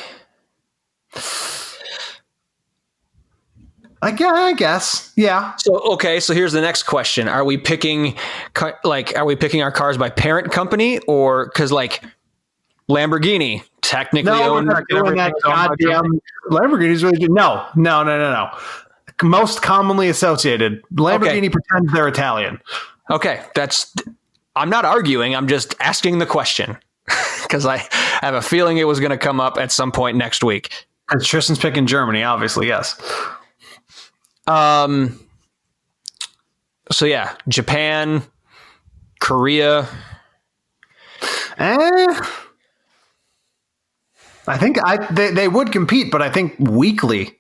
[SPEAKER 3] I guess. Yeah.
[SPEAKER 2] So here's the next question: Are we picking our cars by parent company, or because like Lamborghini technically
[SPEAKER 3] No, we're not doing that goddamn Lamborghini's really good. No. Most commonly associated. Lamborghini pretends they're Italian.
[SPEAKER 2] Okay, I'm not arguing. I'm just asking the question because I have a feeling it was going to come up at some point next week.
[SPEAKER 3] And Tristan's picking Germany, obviously, yes.
[SPEAKER 2] So yeah, Japan, Korea.
[SPEAKER 3] I think they would compete, but I think weekly.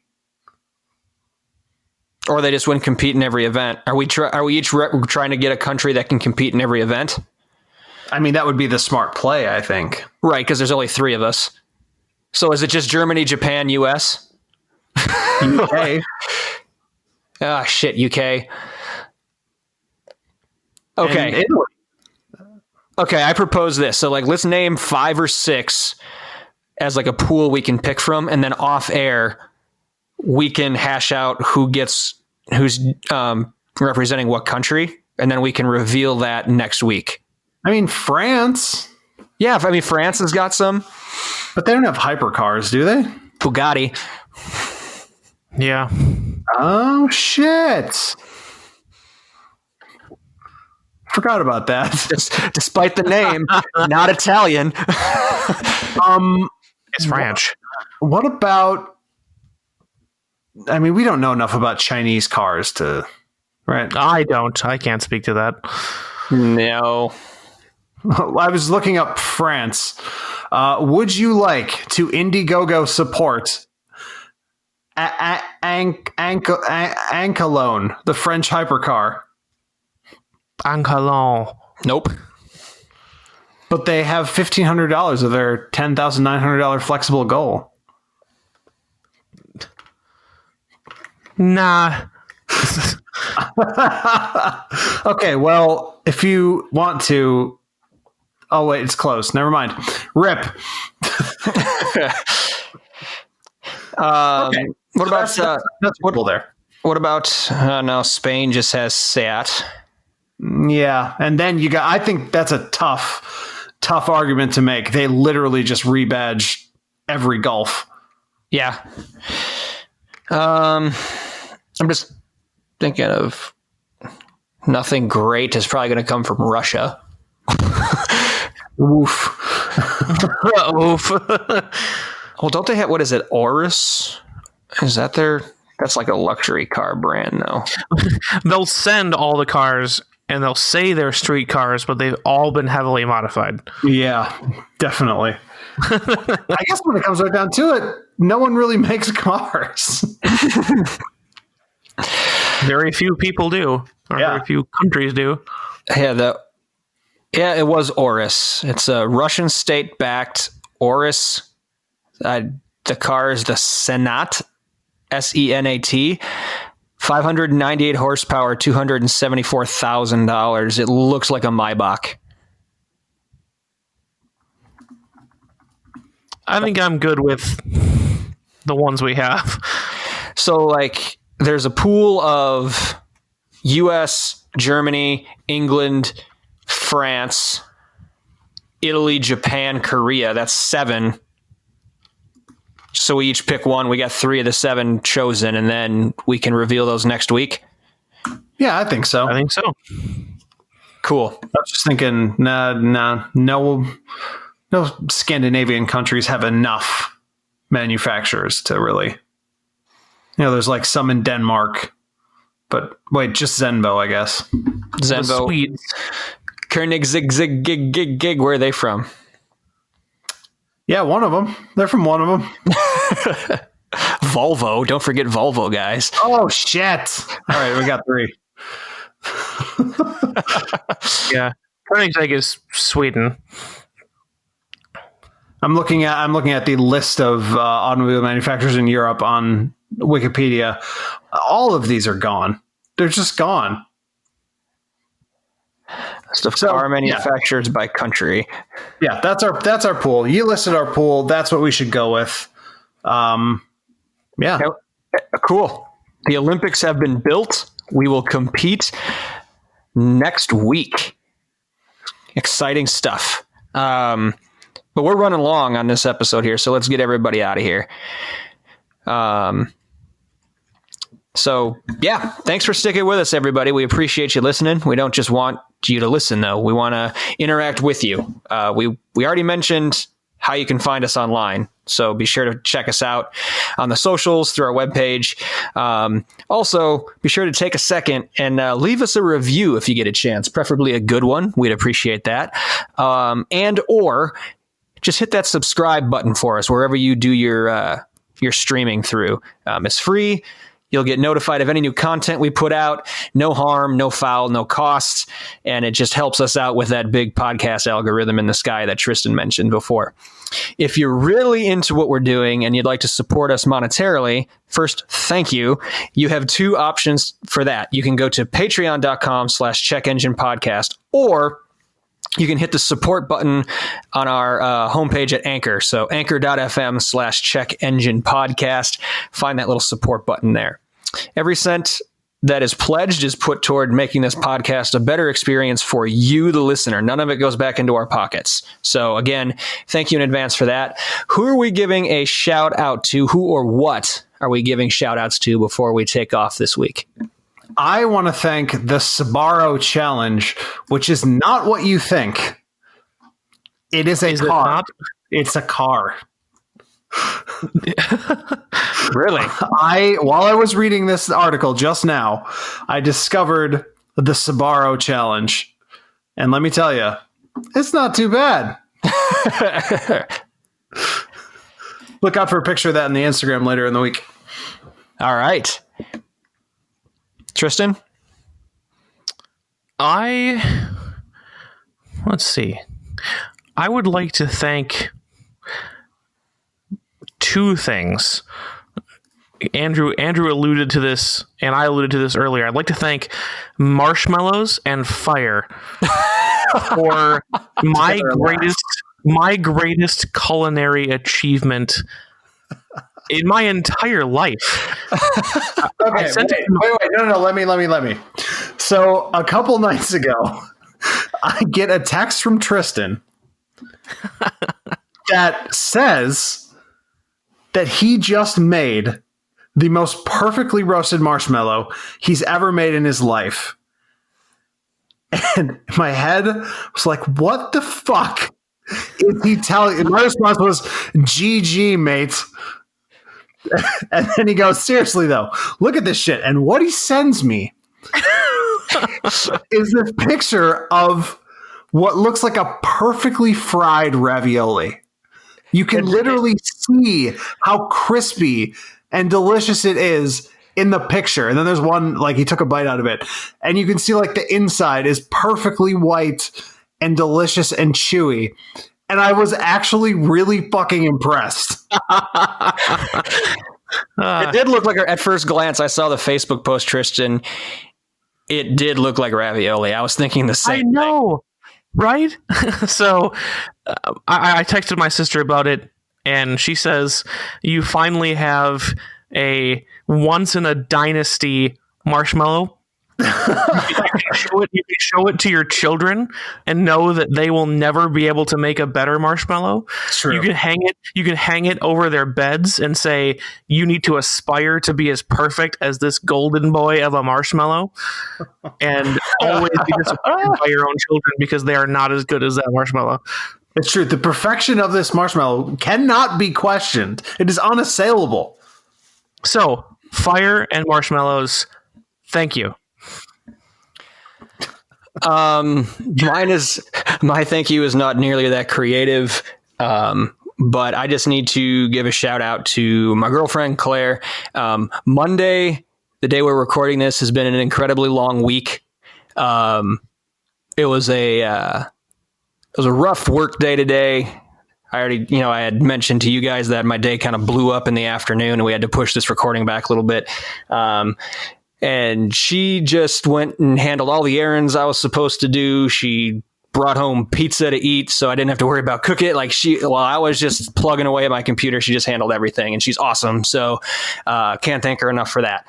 [SPEAKER 2] Or they just wouldn't compete in every event. Are we each trying to get a country that can compete in every event?
[SPEAKER 3] I mean, that would be the smart play, I think.
[SPEAKER 2] Right, because there's only 3 of us. So is it just Germany, Japan, US?
[SPEAKER 3] UK.
[SPEAKER 2] Ah, shit, UK. Okay. Okay, I propose this. So like, let's name 5 or 6 as like a pool we can pick from, and then off air we can hash out who's representing what country, and then we can reveal that next week.
[SPEAKER 3] I mean, France.
[SPEAKER 2] Yeah, I mean, France has got some.
[SPEAKER 3] But they don't have hypercars, do they?
[SPEAKER 2] Bugatti.
[SPEAKER 4] Yeah.
[SPEAKER 3] Oh, shit. Forgot about that.
[SPEAKER 2] Despite the name, not Italian.
[SPEAKER 4] It's French.
[SPEAKER 3] What about... I mean, we don't know enough about Chinese cars to... Right?
[SPEAKER 4] I don't. I can't speak to that.
[SPEAKER 2] No.
[SPEAKER 3] I was looking up France. Would you like to Indiegogo support Ancalone, the French hypercar?
[SPEAKER 4] Ancalon.
[SPEAKER 2] Nope.
[SPEAKER 3] But they have $1,500 of their $10,900 flexible goal.
[SPEAKER 4] Nah.
[SPEAKER 3] Okay, well, if you want to... Oh, wait, it's close. Never mind. Rip.
[SPEAKER 2] Okay. What about...
[SPEAKER 3] That's what there.
[SPEAKER 2] What about... no, Spain just has SEAT.
[SPEAKER 3] Yeah, and then you got... I think that's a tough argument to make. They literally just rebadge every Gulf.
[SPEAKER 2] Yeah. I'm just thinking of... Nothing great is probably going to come from Russia.
[SPEAKER 3] Oof.
[SPEAKER 4] Oof.
[SPEAKER 2] Well, don't they have... What is it? Urus? Is that their... That's like a luxury car brand, though.
[SPEAKER 4] They'll send all the cars, and they'll say they're street cars, but they've all been heavily modified.
[SPEAKER 3] Yeah, definitely. I guess when it comes right down to it, no one really makes cars.
[SPEAKER 4] Very few people do, or very few countries do.
[SPEAKER 2] Yeah, it was Urus. It's a Russian state-backed Urus. The car is the Senat, Senat, 598 horsepower, $274,000. It looks like a Maybach.
[SPEAKER 4] I think I'm good with the ones we have.
[SPEAKER 2] So, like, there's a pool of US, Germany, England, France, Italy, Japan, Korea. That's 7. So we each pick one. We got 3 of the 7 chosen, and then we can reveal those next week.
[SPEAKER 3] Yeah, I think so.
[SPEAKER 4] I think so.
[SPEAKER 2] Cool.
[SPEAKER 3] I was just thinking, no Scandinavian countries have enough manufacturers to really... there's like some in Denmark, but wait, just Zenvo, I guess.
[SPEAKER 2] Zenvo.
[SPEAKER 4] Swedes.
[SPEAKER 2] Koenig, Zig, Zig, Gig, Gig, Gig. Where are they from?
[SPEAKER 3] Yeah, one of them. They're from one of them.
[SPEAKER 2] Volvo. Don't forget Volvo, guys.
[SPEAKER 3] Oh, shit. All right, we got 3.
[SPEAKER 4] Yeah. Koenigsegg is Sweden.
[SPEAKER 3] I'm looking at the list of automobile manufacturers in Europe on Wikipedia. All of these are gone. They're just gone.
[SPEAKER 2] Stuff car manufacturers by country.
[SPEAKER 3] Yeah, that's our pool. You listed our pool. That's what we should go with. Yeah.
[SPEAKER 2] Cool. The Olympics have been built. We will compete next week. Exciting stuff. But we're running long on this episode here, so let's get everybody out of here. So, yeah, thanks for sticking with us, everybody. We appreciate you listening. We don't just want you to listen, though. We want to interact with you. We already mentioned how you can find us online, so be sure to check us out on the socials through our webpage. Also, be sure to take a second and leave us a review if you get a chance, preferably a good one. We'd appreciate that. And or just hit that subscribe button for us wherever you do your streaming through. It's free. You'll get notified of any new content we put out. No harm, no foul, no costs. And it just helps us out with that big podcast algorithm in the sky that Tristan mentioned before. If you're really into what we're doing and you'd like to support us monetarily, first, thank you. You have two options for that. You can go to patreon.com/checkenginepodcast, or you can hit the support button on our homepage at Anchor. So anchor.fm/checkenginepodcast. Find that little support button there. Every cent that is pledged is put toward making this podcast a better experience for you, the listener. None of it goes back into our pockets. So again, thank you in advance for that. Who are we giving a shout out to? Who or what are we giving shout outs to before we take off this week?
[SPEAKER 3] I want to thank the Sbarro Challenge, which is not what you think. It is a car. It's a car.
[SPEAKER 2] Really?
[SPEAKER 3] While I was reading this article just now, I discovered the Sbarro Challenge. And let me tell you, it's not too bad. Look out for a picture of that in the Instagram later in the week.
[SPEAKER 2] All right. Tristan?
[SPEAKER 4] Let's see. I would like to thank two things. Andrew alluded to this, and I alluded to this earlier. I'd like to thank marshmallows and fire for my greatest culinary achievement in my entire life.
[SPEAKER 3] Okay, wait. No. Let me. So a couple nights ago, I get a text from Tristan that says that he just made the most perfectly roasted marshmallow he's ever made in his life. And my head was like, what the fuck is he telling? And my response was, GG, mate. And then he goes, seriously though, look at this shit. And what he sends me is this picture of what looks like a perfectly fried ravioli. You can literally see how crispy and delicious it is in the picture. And then there's one, like, he took a bite out of it, and you can see like the inside is perfectly white and delicious and chewy. And I was actually really fucking impressed.
[SPEAKER 2] It did look like, at first glance, I saw the Facebook post, Tristan. It did look like ravioli. I was thinking the same thing.
[SPEAKER 4] I know, right? So I texted my sister about it, and she says, you finally have a once-in-a-dynasty marshmallow. You can show it to your children and know that they will never be able to make a better marshmallow.
[SPEAKER 3] True.
[SPEAKER 4] You can hang it over their beds and say, you need to aspire to be as perfect as this golden boy of a marshmallow, and always be disappointed by your own children because they are not as good as that marshmallow.
[SPEAKER 3] It's true. The perfection of this marshmallow cannot be questioned. It is unassailable.
[SPEAKER 4] So, fire and marshmallows, thank you.
[SPEAKER 2] My thank you is not nearly that creative, but I just need to give a shout out to my girlfriend Claire. Monday, the day we're recording this, has been an incredibly long week. It was a rough work day today. I had mentioned to you guys that my day kind of blew up in the afternoon and we had to push this recording back a little bit. And she just went and handled all the errands I was supposed to do. She brought home pizza to eat, so I didn't have to worry about cooking. While I was just plugging away at my computer, she just handled everything, and she's awesome. So can't thank her enough for that.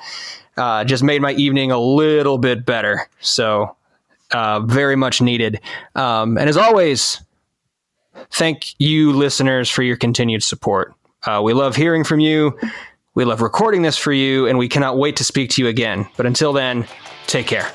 [SPEAKER 2] Just made my evening a little bit better. So very much needed. And as always, thank you, listeners, for your continued support. We love hearing from you. We love recording this for you, and we cannot wait to speak to you again. But until then, take care.